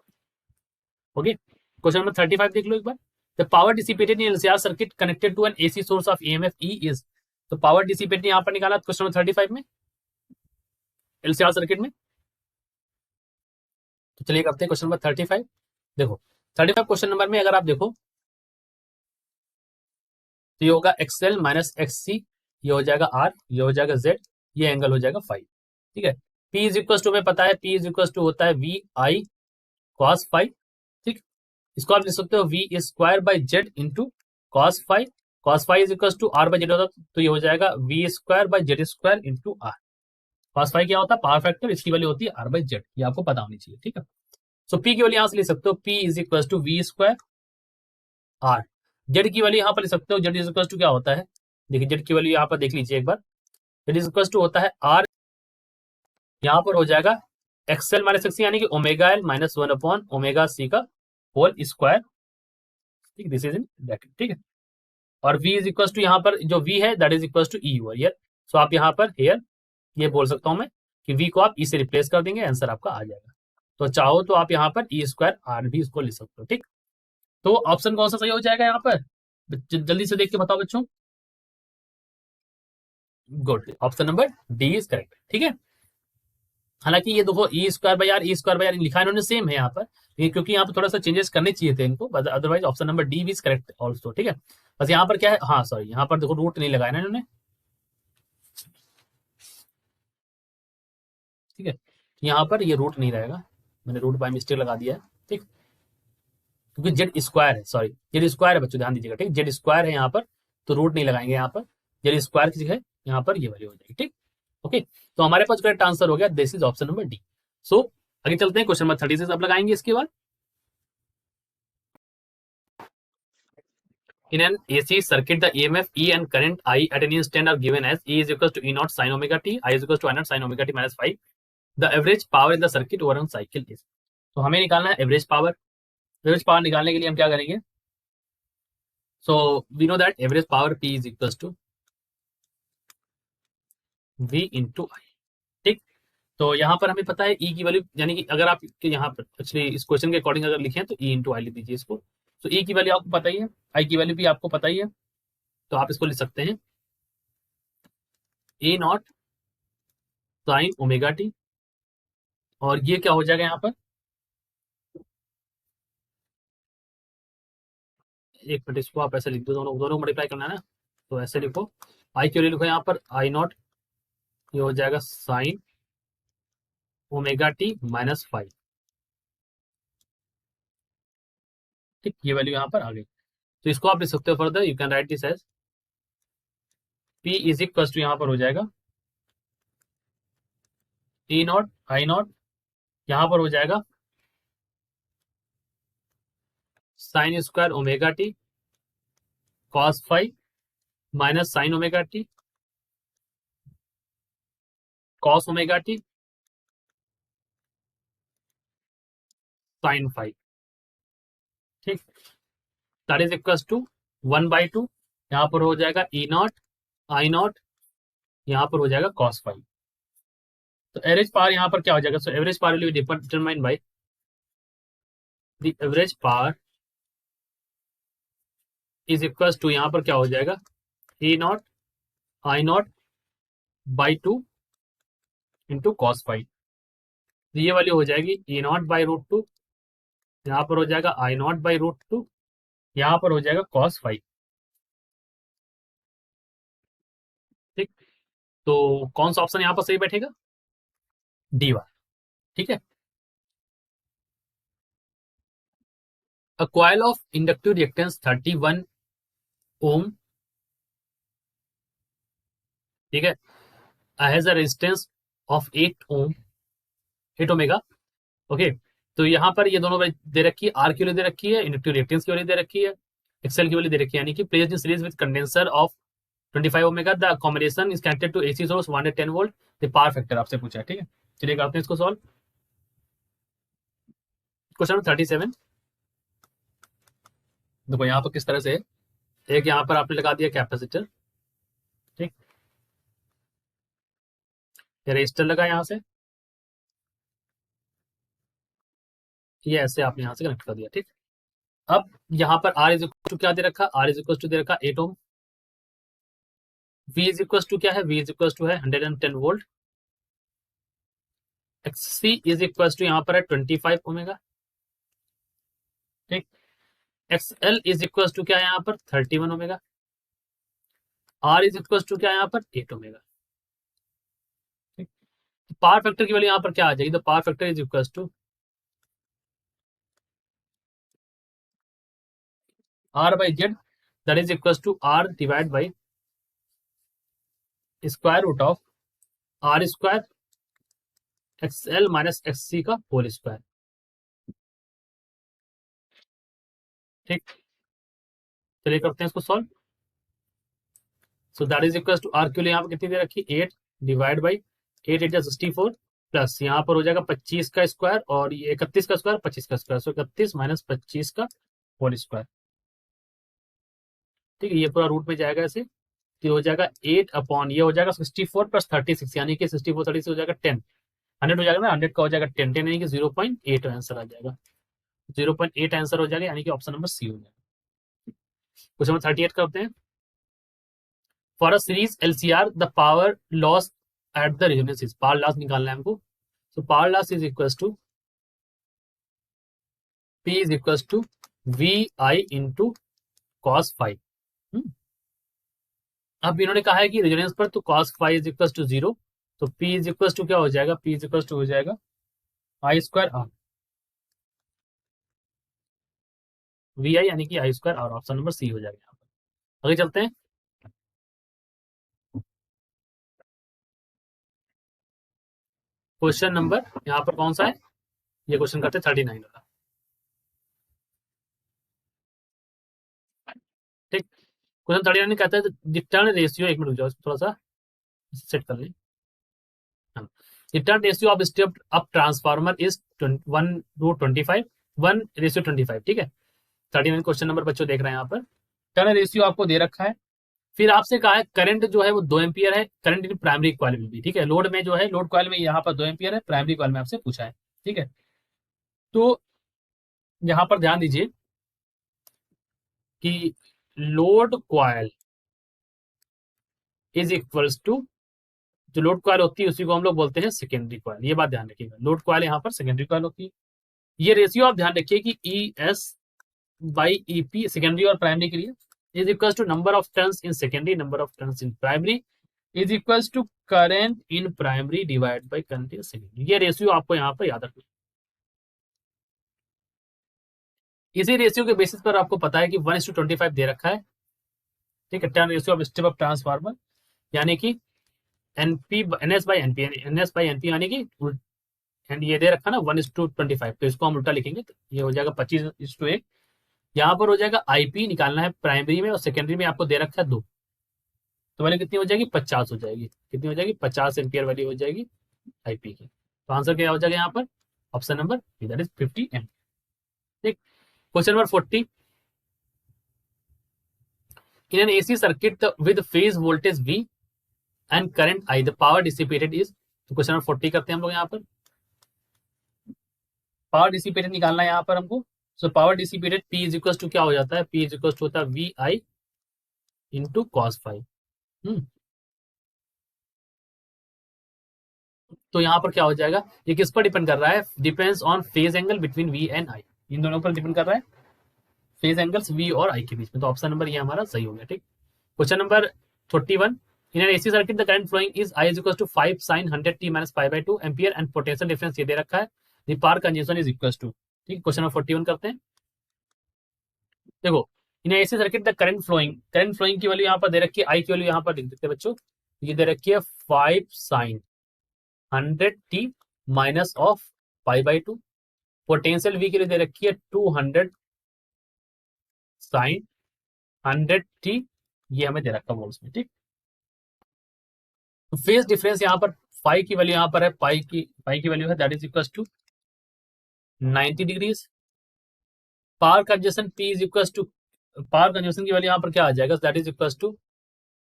ओके। क्वेश्चन नंबर 35 देख लो एक बार। The power dissipated in LCR circuit connected to an AC source of EMF E is, तो पावर डिसिपेटेड यहाँ पर निकाला क्वेश्चन नंबर 35 में एलसीआर सर्किट में। तो चलिए करते हैं क्वेश्चन नंबर 35। देखो 35 क्वेश्चन नंबर में अगर आप देखो तो ये होगा XL माइनस XC, ये हो जाएगा R, ये हो जाएगा Z, ये एंगल हो जाएगा फाइव। ठीक है, P इज इक्वल टू, हमें पता है P इज इक्वल टू होता है VI cos फाइव। ठीक, इसको आप लिख सकते हो V square by Z into cos five. Cos five is equal to R by Z होता है, तो ये हो जाएगा V square by Z square into R। Cos five क्या होता है, पावर फैक्टर, इसकी वैल्यू होती है R बाई जेड, ये आपको पता होनी चाहिए। ठीक है, सो P की वैल्यू यहाँ से लिख सकते हो P is equal to V square R। Z की वैल्यू यहाँ पर लिख सकते हो, जेड इज इक्वल टू क्या होता है, देखिए जेड की वैल्यू यहाँ पर देख लीजिए एक बार, जेड इज इक्वल टू होता है R, यहाँ पर हो जाएगा XL माइनस XC यानी कि ओमेगा एल माइनस 1/ओमेगा C का होल स्क्वायर। ठीक, दिस इज इन ब्रैकेट। ठीक है, और V इज इक्वल टू यहाँ पर जो V है that is equal to E over here. So आप यहाँ पर हियर ये बोल सकता हूँ मैं कि V को आप E से रिप्लेस कर देंगे, आंसर आपका आ जाएगा। तो चाहो तो आप यहाँ पर E स्क्वायर R भी इसको लिख सकते हो। ठीक, तो ऑप्शन कौन सा सही हो जाएगा यहाँ पर, जल्दी से देख के बताओ बच्चों। Good, option number D is correct. ठीक है, हालांकि ये देखो E square by R, E square by R लिखा इन्होंने सेम है यहाँ पर, क्योंकि यहाँ पर थोड़ा सा चेंजेस करने चाहिए थे इनको, otherwise option number D is correct also. ठीक है, बस यहाँ पर क्या है, हाँ सॉरी, यहाँ पर देखो रूट नहीं लगाया ना इन्होंने। ठीक है, यहाँ पर ये रूट नहीं रहेगा, मैंने रूट बाय मिस्टेक लगा दिया है। ठीक, क्योंकि जेड स्क्वायर है, सॉरी जेड स्क्वायर है बच्चों, ध्यान दीजिएगा। ठीक, जेड स्क्वायर है यहाँ पर, तो रूट नहीं लगाएंगे यहाँ पर, जेड स्क्वायर की जगह यहाँ पर ये वैल्यू हो जाएगी। ठीक, ओके, तो हमारे पास करेक्ट आंसर हो गया, this is option number D. So आगे चलते हैं, क्वेश्चन नंबर 36 अब लगाएंगे इसके बाद। In an AC circuit, the EMF E and current I at any instant are given as E is equal to E naught sin omega t, I is equal to I naught sin omega t minus 5. The average power in the circuit over one cycle is. तो हमें निकालना है average power. Average power निकालने के लिए हम क्या करेंगे, so we know that average power P is equal to V into I. ठीक, तो यहाँ पर हमें पता है E की वैल्यू, यानी कि अगर आप यहाँ पर एक्चुअली इस क्वेश्चन के अकॉर्डिंग अगर लिखें तो E इंटू आई लिख दीजिए इसको। तो E की वैल्यू आपको पता ही है, आई की वैल्यू भी आपको पता ही है, तो आप इसको लिख सकते हैं ए नॉट साइन ओमेगा टी, और ये क्या हो जाएगा यहाँ पर, एक मिनट, इसको आप ऐसे लिख दो, दोनों दोनों मल्टीप्लाई करना है ना, तो ऐसे लिखो, आई के लिए लिखो यहाँ पर आई नॉट, ये हो जाएगा साइन ओमेगा टी माइनस 5। ठीक, ये वैल्यू यहाँ पर आ गई, तो इसको आप लिख सकते हो further, you can write this as P is equal to, यहाँ पर हो जाएगा ई नॉट आई नॉट, यहाँ पर हो जाएगा sine square omega T cos 5 minus sine omega T cos omega T sine 5। ठीक, दैट इज इक्वल टू 1/2, यहाँ पर हो जाएगा ई नॉट आई नॉट, यहाँ पर हो जाएगा कॉस 5। तो एवरेज पावर यहाँ पर क्या हो जाएगा, so average power will be determined by the average power is equal to, यहाँ पर क्या हो जाएगा E naught I naught by 2 into cos 5। तो ये वाली हो जाएगी ई नॉट बाई √2, यहाँ पर हो जाएगा आई नॉट बाई √2, यहाँ पर हो जाएगा कॉस 5। ठीक, तो कौन सा ऑप्शन यहाँ पर सही बैठेगा, डी वाला। ठीक है, a coil of inductive reactance 31 ohm, ठीक है, has a resistance of 8 ohm, 8 omega, okay. तो यहाँ पर ये दोनों दे रखी है, आर की वैल्यू दे रखी है, इंडक्टिव रिएक्टेंस की वैल्यू दे रखी है, एक्सएल की वैल्यू दे रखी है, यानी कि placed in series with condenser of 25 omega, the combination is connected to AC source 110 volt, the power factor आपसे पूछा है, ठीक है। चलिए करते हैं इसको सॉल्व। क्वेश्चन नंबर 37, देखो यहाँ पर किस तरह से, एक यहाँ पर आपने लगा दिया कैपेसिटर, ठीक, रजिस्टर लगा यहाँ से, ये ऐसे आपने यहाँ से कनेक्ट कर दिया, ठीक। अब यहाँ पर आर इज इक्वल टू क्या दे रखा, आर इज इक्वल टू दे रखा 8 ohm, V is equal to क्या है, वी इज इक्वल टू है 110 volt, XC is equal to यहाँ पर है 25 ओमेगा, ठीक। एक्सएल इज इक्वल टू क्या है यहाँ पर 31 omega, R is equal to क्या है यहाँ पर 8 ओमेगा, ठीक। पावर फैक्टर की वैल्यू यहाँ पर क्या आ जाएगी, तो power factor is equal to R by Z, that is equal to R divide by square root of R square XL minus XC का होल स्क्वायर, ठीक। चलिए करते हैं इसको solve. So that is equal to R के लिए यहाँ पर कितनी दे रखी, 8 डिवाइड बाई 8 8 64 प्लस यहाँ पर हो जाएगा 25 का स्क्वायर और ये 31 का स्क्वायर 25 का स्क्वायर, सो 31 माइनस 25 का होल स्क्वायर, ठीक है। ये पूरा रूट में जाएगा ऐसे, तो हो जाएगा 8 अपॉन ये हो जाएगा 64 प्लस 36, यानी कि 64 36 हो जाएगा 10, 100 हो जाएगा ना, 100 का हो जाएगा 10 10, यानी कि 0.8 आंसर आ जाएगा, 0.8 आंसर हो जाएगा, यानी कि ऑप्शन नंबर सी हो जाएगा। क्वेश्चन नंबर 38 करते हैं। For a series LCR the power loss at the resonance is, power loss निकालना है हमको, so power loss is equals to P is equals to VI into cos phi। अब इन्होंने कहा है कि रेजोनेंस पर तो cos phi is equals to 0, तो P is equals to क्या हो जाएगा, P is equals to हो जाएगा I स्क्वायर R, VI यानी कि I square R, option number C हो जाएगा यहाँ पर। आगे चलते हैं। क्वेश्चन नंबर यहाँ पर कौन सा है, ये क्वेश्चन करते हैं 39 वाला, ठीक। क्वेश्चन 39 कहता है रिटर्न रेशियो, एक मिनट रुक जाओ थोड़ा सा सेट कर लें। Return ratio of step up transformer is 1/25, 1:25, ठीक है। 39 क्वेश्चन नंबर बच्चों देख रहे हैं यहाँ पर, टर्न रेशियो आपको दे रखा है, फिर आपसे कहा है करंट जो है वो 2 एम्पियर है, करंट इन प्राइमरी कॉइल में भी, ठीक है। लोड में जो है, लोड कॉइल में यहाँ पर 2 एम्पियर है, प्राइमरी कॉइल में आपसे पूछा है, ठीक है। तो यहाँ पर ध्यान दीजिए कि load coil is equals to, जो लोड कॉइल होती है उसी को हम लोग बोलते हैं सेकेंडरी कॉइल, ये बात ध्यान रखिएगा, लोड कॉइल यहाँ पर सेकेंडरी कॉइल होती है। ये रेशियो आप ध्यान रखिए कि E S by E P secondary और प्राइमरी के लिए is equal to number of turns in secondary, number of turns in primary is equal to current in primary divide by current in secondary. ये ratio आपको यहाँ पर याद रखना। इसी रेशियो के बेसिस पर आपको पता है कि 1:25 दे रखा है, ठीक है, turn ratio of step up transformer, यानी कि NP NS by NP, NS by NP यानी कि एंड ये दे रखा ना 1:25, तो इसको हम उल्टा लिखेंगे तो ये हो जाएगा 25:1। यहाँ पर हो जाएगा आईपी निकालना है प्राइमरी में और सेकेंडरी में आपको दे रखा है 2, तो वैल्यू कितनी हो जाएगी 50 हो जाएगी, कितनी हो जाएगी 50 एम्पियर वैल्यू हो जाएगी आईपी की। तो आंसर क्या हो जाएगा यहाँ पर, option number that is 50 M, ठीक। Question number 40, in an AC circuit with phase voltage V and current I the power dissipated is, तो क्वेश्चन नंबर 40 करते हैं हम लोग यहाँ पर, पावर डिसिपेटेड निकालना है यहाँ पर हमको। So power dissipated P is equal to क्या हो जाता है, P इज इक्वल टू होता है VI इंटू कॉस फाइव। तो यहाँ पर क्या हो जाएगा, ये किस पर डिपेंड कर रहा है, depends on phase angle between V and I, इन दोनों पर डिपेंड कर रहा है, फेज एंगल्स V और I के बीच में। तो ऑप्शन नंबर ये हमारा सही हो गया, ठीक। Question number 41, in an AC circuit the current flowing is I is equal to 5 sin 100t minus π/2 ampere and potential difference ये दे रखा है, the power consumption is equal to, ठीक। क्वेश्चन नंबर 41 करते हैं। देखो in AC circuit the current flowing की value यहाँ पर दे रखी है, आई की वैल्यू यहाँ पर लिख देते हैं बच्चों, ये दे रखी है 5 sine 100t minus of pi by 2। Potential V के लिए दे रखी है 200 साइन 100t, ये हमें दे रखा वोल्ट्स में, ठीक। तो फेज डिफरेंस यहाँ पर फाई की वैल्यू यहाँ पर है, पाई की वैल्यू है that is equal to 90 degrees. Power consumption P is equal to, power consumption की वैल्यू यहाँ पर क्या आ जाएगा, that is equal to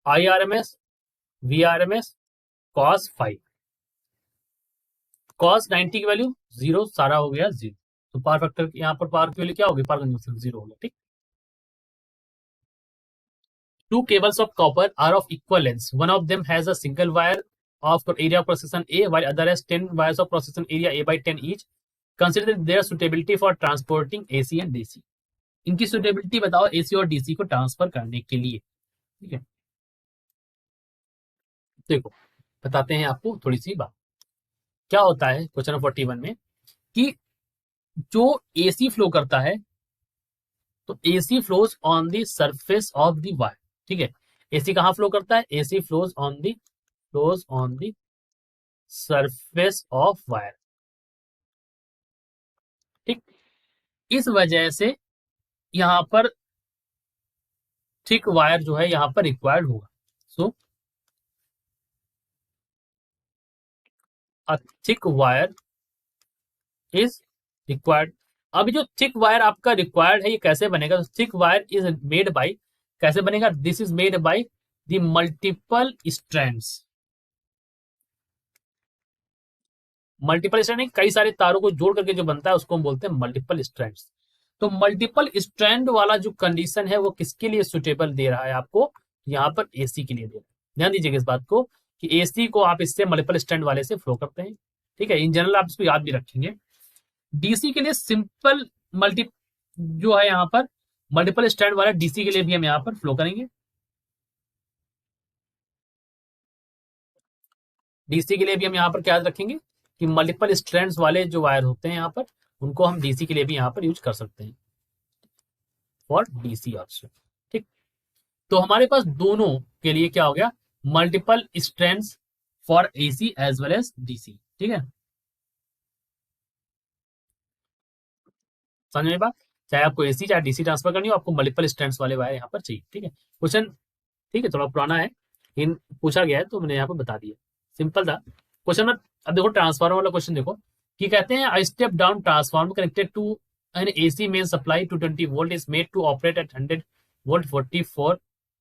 I R M S V R M S cos 5। Cos 90 की वैल्यू जीरो, सारा हो गया जीरो, तो पावर फैक्टर यहाँ पर पावर की वैल्यू क्या होगी, पावर कंजप्शन जीरो हो गया, ठीक। Two cables of copper are of equal length. One of them has a single wire of area of cross section A, while other has 10 wires of cross section area A by 10 each. Consider their suitability for transporting AC and DC. इनकी suitability बताओ AC और DC को transfer करने के लिए, ठीक है। देखो बताते हैं आपको थोड़ी सी बात, क्या होता है क्वेश्चन नंबर 41 में कि जो AC फ्लो करता है तो AC flows on the surface of the wire, ठीक है। AC कहाँ फ्लो करता है, AC flows on the surface of wire, ठीक। इस वजह से यहां पर थिक वायर जो है यहां पर रिक्वायर्ड होगा। So a thick wire is required. अभी जो थिक वायर आपका रिक्वायर्ड है ये कैसे बनेगा, thick wire is made by, कैसे बनेगा, this is made by the multiple strands. Multiple strand कई सारे तारों को जोड़ करके जो बनता है उसको हम बोलते हैं मल्टीपल स्ट्रैंड्स। तो मल्टीपल स्ट्रैंड वाला जो कंडीशन है वो किसके लिए सुटेबल दे रहा है आपको, यहाँ पर एसी के लिए दे रहा है। ध्यान दीजिएगा इस बात को कि एसी को आप इससे मल्टीपल स्ट्रैंड वाले से फ्लो करते हैं, ठीक है। इन जनरल आप इसको याद भी रखेंगे। डीसी के लिए सिंपल मल्टी जो है यहाँ पर मल्टीपल स्ट्रैंड वाला डीसी के लिए भी हम यहाँ पर फ्लो करेंगे। डीसी के लिए भी हम यहाँ पर क्या याद रखेंगे कि मल्टीपल स्ट्रैंड्स वाले जो वायर होते हैं यहाँ पर उनको हम डीसी के लिए भी यहाँ पर यूज कर सकते हैं फॉर डीसी ऑल्सो, ठीक। तो हमारे पास दोनों के लिए क्या हो गया, multiple strands for AC as well as DC, ठीक है। समझ में बात, चाहे आपको एसी चाहे डीसी ट्रांसफर करनी हो आपको मल्टीपल स्ट्रैंड्स वाले वायर यहाँ पर चाहिए, ठीक है। क्वेश्चन ठीक है थोड़ा पुराना है, इन पूछा गया है तो मैंने यहाँ पर बता दिया, सिंपल था क्वेश्चन में। अब देखो ट्रांसफार्मर वाला क्वेश्चन देखो कि कहते हैं I step down transformer connected to an AC main supply 220 volt is made to operate at 100 volt 44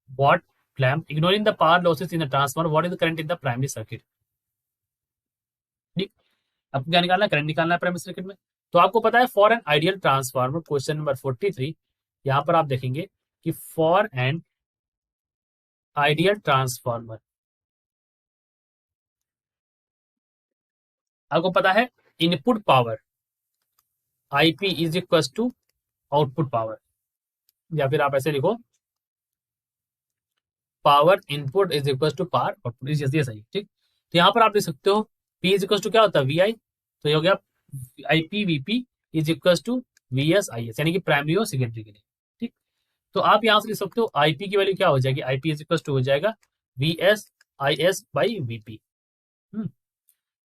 watt clamp ignoring the power losses in the transformer, what is the current in the primary circuit, ठीक। आपको क्या निकालना है, current निकालना है primary circuit में। तो आपको पता है for an ideal transformer, question number 43 यहां पर आप देखेंगे कि फॉर एन आइडियल ट्रांसफार्मर आपको पता है input power IP is equal to output power, या फिर आप ऐसे लिखो power input is equal to power output, ये सही, ठीक। तो यहाँ पर आप लिख सकते हो P इज इक्वल टू क्या होता है वी आई, तो ये हो गया IP VP is equal to V S I S, यानी कि प्राइमरी और सेकेंडरी के लिए, ठीक। तो आप यहाँ से लिख सकते हो आईपी की वैल्यू क्या हो जाएगी, आईपी इज इक्वल टू हो जाएगा we S I S by VP.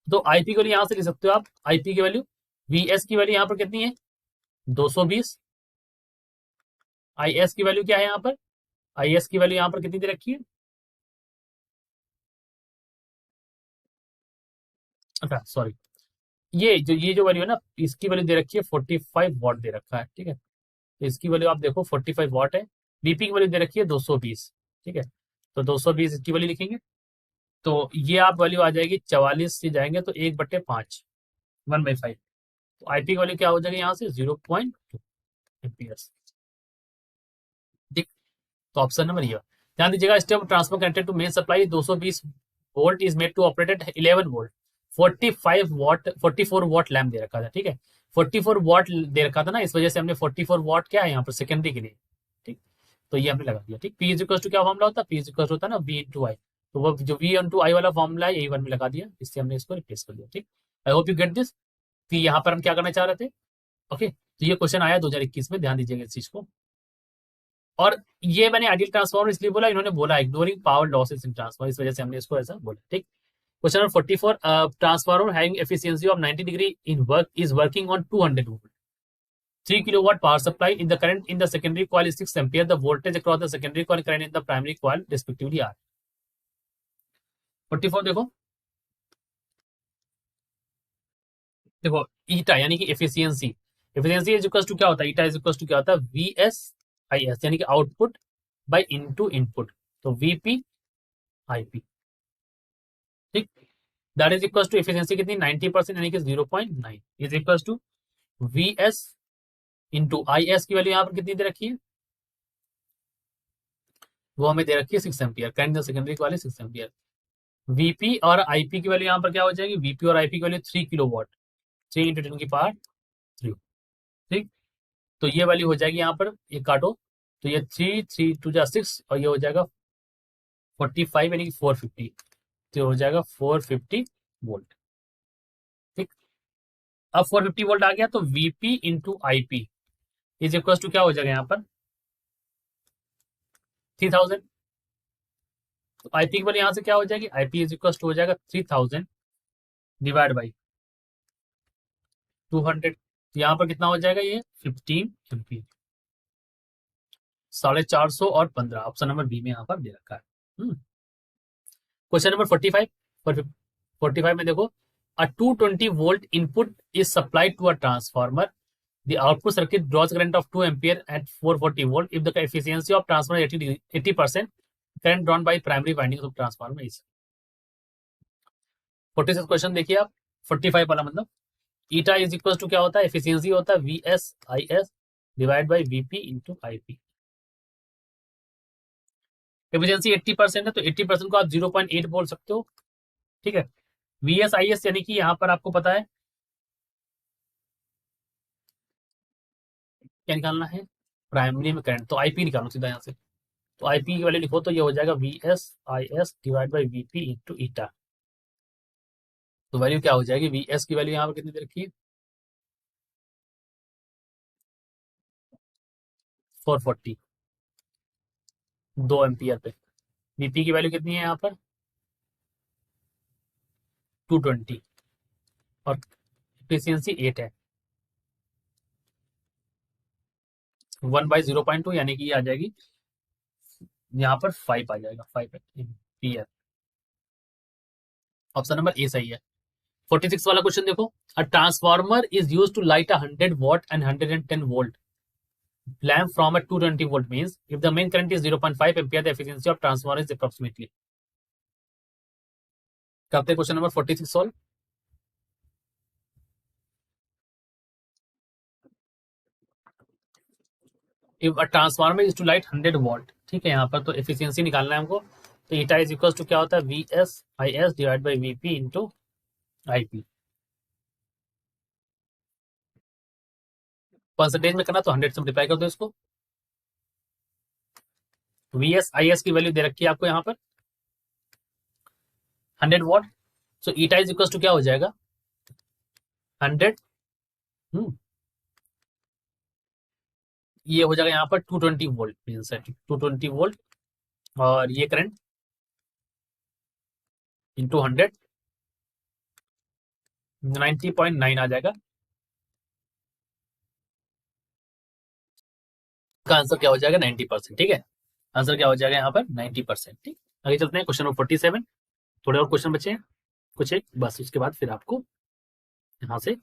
तो आईपी की वैल्यू यहाँ से लिख सकते हो आप, आईपी की वैल्यू वी एस की वैल्यू यहाँ पर कितनी है 220, आई एस की वैल्यू क्या है यहाँ पर, आई एस की वैल्यू यहाँ पर कितनी दे रखी है, अच्छा सॉरी ये जो वैल्यू है ना इसकी वैल्यू दे रखी है 45 वॉट दे रखा है, ठीक है। तो इसकी वैल्यू आप देखो 45 वॉट है, बीपी की वैल्यू दे रखी है 220, ठीक है। तो 220 इसकी वैल्यू लिखेंगे, तो ये आप वैल्यू आ जाएगी 44 से जाएंगे तो 1/5 1/5, तो आईपी की वैल्यू क्या हो जाएगी यहाँ से 0.2 एम्पियर्स, ठीक। तो ऑप्शन नंबर ये, ध्यान दीजिएगा step transfer connected to main supply 220 volt is made to operate at 11 volt 45 watt 44 watt lamp दे रखा था, ठीक है। 44 वॉट दे रखा था ना, इस वजह से हमने 44 वॉट क्या है यहाँ पर सेकेंडरी के लिए, ठीक। तो ये हमने लगा दिया, ठीक। पी इज इक्वल टू क्या फॉर्मूला होता है, पी इज इक्वल होता है ना वी इंटू आई, तो वो जो वी इंटू आई वाला फॉर्मूला है यही वन में लगा दिया, इससे हमने इसको रिप्लेस कर दिया, ठीक। आई होप यू गेट दिस कि यहाँ पर हम क्या करना चाह रहे थे, ओके। तो ये क्वेश्चन आया 2021 में, ध्यान दीजिएगा इस चीज को। और ये मैंने आइडियल ट्रांसफॉर्मर इसलिए बोला, इन्होंने बोला ignoring power losses in transformer, इस वजह से हमने इसको ऐसा बोला। ठीक। Question number 44, transformer having efficiency of 90 degree in work is working on 200 volt 3 kilowatt power supply in the current in the secondary coil is 6 ampere, the voltage across the secondary coil current in the primary coil respectively are। 44 देखो, देखो eta यानी कि efficiency, efficiency is equal to क्या होता है, ईटा is equal to क्या होता है, वी एस आई एस यानी कि आउटपुट बाय इनटू इनपुट, तो वीपी आईपी। ठीक। That is equal to efficiency कितनी 90% यानी कि 0.9 is equal to V S into I S की वैल्यू यहाँ पर कितनी दे रखी है, वो हमें दे रखी है 6 एम्पियर, करंट सेकेंडरी वाले 6 एम्पियर। वीपी और आईपी की वैल्यू यहाँ पर क्या हो जाएगी, वीपी और आईपी की वैल्यू 3 किलोवाट, 3 इंटू 10 की पावर 3। ठीक। तो ये वैल्यू हो जाएगी यहाँ पर, ये काटो तो ये 3 3 टू जा 6 और ये हो जाएगा 45 यानी कि 450, तो हो जाएगा 450 वोल्ट। ठीक। अब 450 वोल्ट आ गया तो VP into IP is equal to क्या हो जाएगा यहाँ पर 3000, तो आईपी की वैल्यू यहाँ से क्या हो जाएगी, आईपी इज इक्वल टू हो जाएगा 3000 डिवाइड बाई 200, यहाँ पर कितना हो जाएगा ये 15 एम्पीयर, 450 और 15, ऑप्शन नंबर बी में यहाँ पर दे रखा है। क्वेश्चन नंबर 45, 45 में देखो, a 220 volt input is supplied to a transformer, the output circuit draws current of 2 ampere at 440 volt if the efficiency of transformer 80%, current drawn by primary windings of transformer is। 46 question देखिए आप, 45 वाला मतलब ईटा is equal to क्या होता है, efficiency होता है V S I S divide by VP into IP. Efficiency 80% है तो 80% को आप 0.8 बोल सकते हो। ठीक है। वी एस आई एस यानी कि यहाँ पर आपको पता है क्या निकालना है, प्राइमरी में करंट, तो आईपी निकालो सीधा यहाँ से, तो आईपी की वैल्यू लिखो तो ये हो जाएगा we S I S divide by VP into eta, तो वैल्यू क्या हो जाएगी, वी एस की वैल्यू यहाँ पर कितनी दे रखी है 440 2 एम्पियर पे, वीपी की वैल्यू कितनी है यहाँ पर 220 और एफिशिएंसी 8 है, 1/0.2 यानी कि ये आ जाएगी यहाँ पर 5 आ जाएगा, 5 एम्पियर, ऑप्शन नंबर ए सही है। 46 वाला क्वेश्चन देखो, a transformer is used to light 100 watt and 110 volt lamp from a 220 volt means if the main current is 0.5 ampere the efficiency of transformer is approximately। करते हैं question number 46 solve. If a transformer is to light 100 watt, ठीक है, यहाँ पर तो efficiency निकालना है हमको, तो ईटा इज इक्वल टू क्या होता है V S I S divide by VP into IP, percentage में करना तो 100 से मल्टीप्लाई कर दो इसको, वी एस आई एस की वैल्यू दे रखी है आपको यहाँ पर 100 watt, so eta is equal to क्या हो जाएगा 100, ये हो जाएगा यहाँ पर 220 वोल्ट, 220 वोल्ट और ये करंट इंटू 100 90.9 आ जाएगा, का आंसर क्या हो जाएगा 90%। ठीक है, आंसर क्या हो जाएगा यहाँ पर 90%। ठीक, आगे चलते हैं क्वेश्चन नंबर 47, थोड़े और क्वेश्चन बचे हैं कुछ एक, बस उसके बाद फिर आपको यहाँ से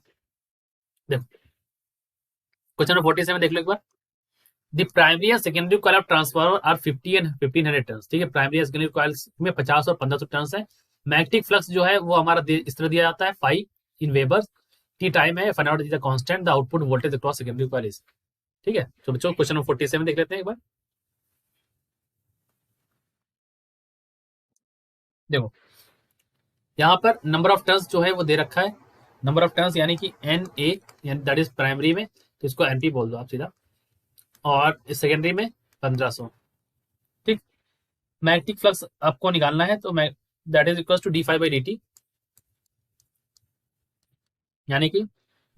देखो क्वेश्चन नंबर 47 देख लो एक बार। The primary and secondary coil of transformer are 50 and 1500 turn. ठीक है, प्राइमरी एंड सेकेंडरी कॉइल में 50 और 1500 टन है। मैग्नेटिक फ्लक्स जो है वो हमारा इस तरह दिया जाता है 5 इन वेबर, टी टाइम है, find out the constant the output voltage across secondary coil is. ठीक है, तो बच्चों क्वेश्चन नंबर 47 देख लेते हैं एक बार। देखो यहाँ पर नंबर ऑफ टर्न्स जो है वो दे रखा है, नंबर ऑफ टर्न्स यानी कि एन ए यानी दैट इज प्राइमरी में, तो इसको एनपी बोल दो आप सीधा, और सेकेंडरी में 1500। ठीक, मैग्नेटिक फ्लक्स आपको निकालना है तो that is equal to d five by D t, यानी कि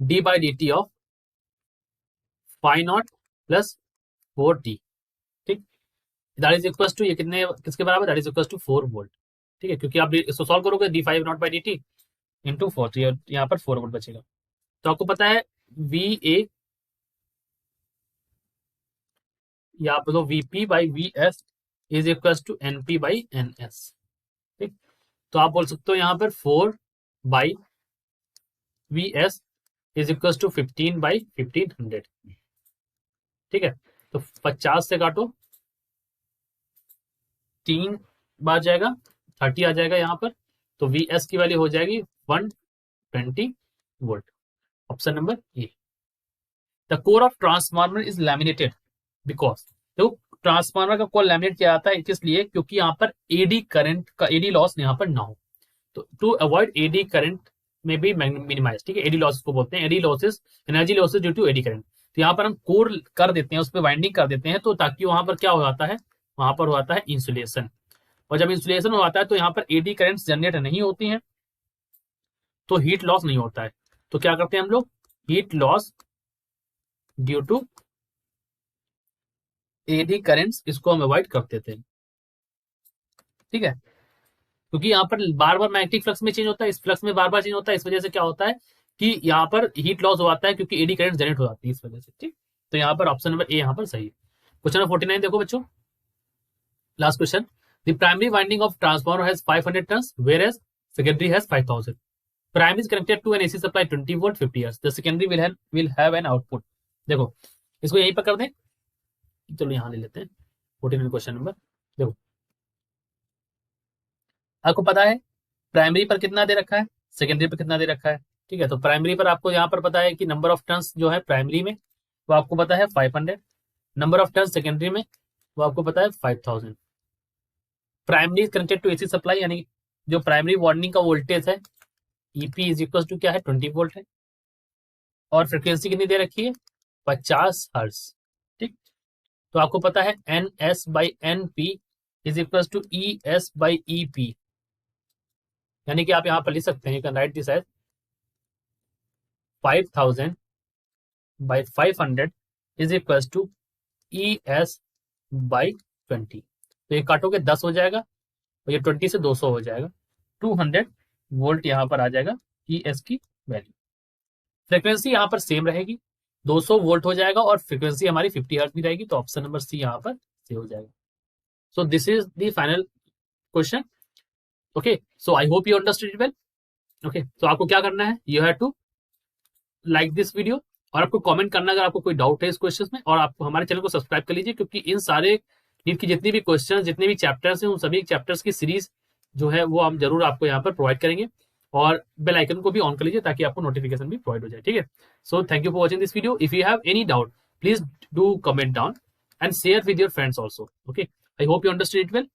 d by D T of phi naught plus 4 t. ठीक, दैट इज इक्वल टू, ये कितने किसके बराबर, that is equal to 4 volt. ठीक है, क्योंकि आप इसको सॉल्व करोगे d5 not by dt into 4, तो यहाँ पर 4 वोल्ट बचेगा। तो आपको पता है VA या आप बोलो VP by VS is equal to NP by NS। ठीक, तो आप बोल सकते हो यहाँ पर 4 by VS is equal to 15 by 1500। ठीक है, तो 50 से काटो, 3 बार जाएगा, 30 आ जाएगा यहाँ पर, तो VS की वैल्यू हो जाएगी 120 volt. Option number A. The core of transformer is laminated because, तो ट्रांसफार्मर का कोर लैमिनेट किया जाता है इसलिए क्योंकि यहाँ पर एडी करंट का, एडी लॉस यहाँ पर ना हो। तो टू अवॉइड एडी करंट में भी मिनिमाइज। ठीक है, एडी लॉसेस को बोलते हैं, eddy losses, energy losses due to eddy current. तो यहाँ पर हम कोर कर देते हैं, उस पर वाइंडिंग कर देते हैं, तो ताकि वहां पर क्या हो जाता है, वहां पर हो जाता है इंसुलेशन। और जब इंसुलेशन हो जाता है तो यहाँ पर एडी करंट जनरेट नहीं होती हैं, तो हीट लॉस नहीं होता है। तो क्या करते हैं हम लोग, heat loss due to eddy currents, इसको हम अवॉइड कर देते हैं। ठीक है, क्योंकि यहाँ पर बार बार मैग्नेटिक फ्लक्स में चेंज होता है, इस फ्लक्स में बार बार चेंज होता है, इस वजह से क्या होता है कि यहाँ पर हीट लॉस हो जाता है, क्योंकि एडी करंट जनरेट हो जाती है इस वजह से। ठीक, तो यहाँ पर ऑप्शन नंबर ए यहाँ पर सही है। क्वेश्चन नंबर 49 देखो बच्चों, last question. The primary winding of transformer has 500 turns whereas secondary has 5000. Primary is connected to an AC supply 20 volt 50 hertz. The secondary will have an output. देखो इसको यहीं पर कर दें, चलो यहाँ ले लेते हैं 49 क्वेश्चन नंबर। देखो आपको पता है प्राइमरी पर कितना दे रखा है, सेकेंडरी पर कितना दे रखा है। ठीक है, तो प्राइमरी पर आपको यहाँ पर पता है कि नंबर ऑफ टर्न्स जो है प्राइमरी में वो आपको पता है 500, नंबर ऑफ टर्न्स सेकेंडरी में वो आपको पता है 5000। Primary connected to AC supply, यानी जो प्राइमरी वाइंडिंग का वोल्टेज है ईपी इज इक्वल टू क्या है 20 वोल्ट है, और फ्रिक्वेंसी कितनी दे रखी है 50 हर्ट्ज। ठीक, तो आपको पता है NS by NP is equal to ES by EP, यानी कि आप यहां पर लिख सकते हैं, you can write this as 5000 by 500 is equal to ES by 20। तो ये काटोगे 10 हो जाएगा, और ये 20 से 200 हो जाएगा, 200 वोल्ट यहाँ पर आ जाएगा ES की वैल्यू। फ्रीक्वेंसी यहाँ पर सेम रहेगी, 200 वोल्ट हो जाएगा, और फ्रीक्वेंसी हमारी 50 हर्ट्ज भी रहेगी, तो ऑप्शन नंबर सी यहाँ पर सही हो जाएगा। So this is the final question. Okay, so I hope you understood it well. Okay, तो आपको क्या करना है, you have to like this video, और आपको कमेंट करना अगर आपको कोई डाउट है इस क्वेश्चन में, और आपको हमारे चैनल को सब्सक्राइब कर लीजिए, क्योंकि इन सारे नीट की जितनी भी क्वेश्चन, जितने भी चैप्टर्स हैं, उन सभी चैप्टर्स की सीरीज जो है वो हम जरूर आपको यहाँ पर प्रोवाइड करेंगे, और बेल आइकन को भी ऑन कर लीजिए ताकि आपको नोटिफिकेशन भी प्रोवाइड हो जाए। ठीक है, so thank you for watching this video. If you have any doubt please do comment down and share with your friends also. Okay, I hope you understood it well.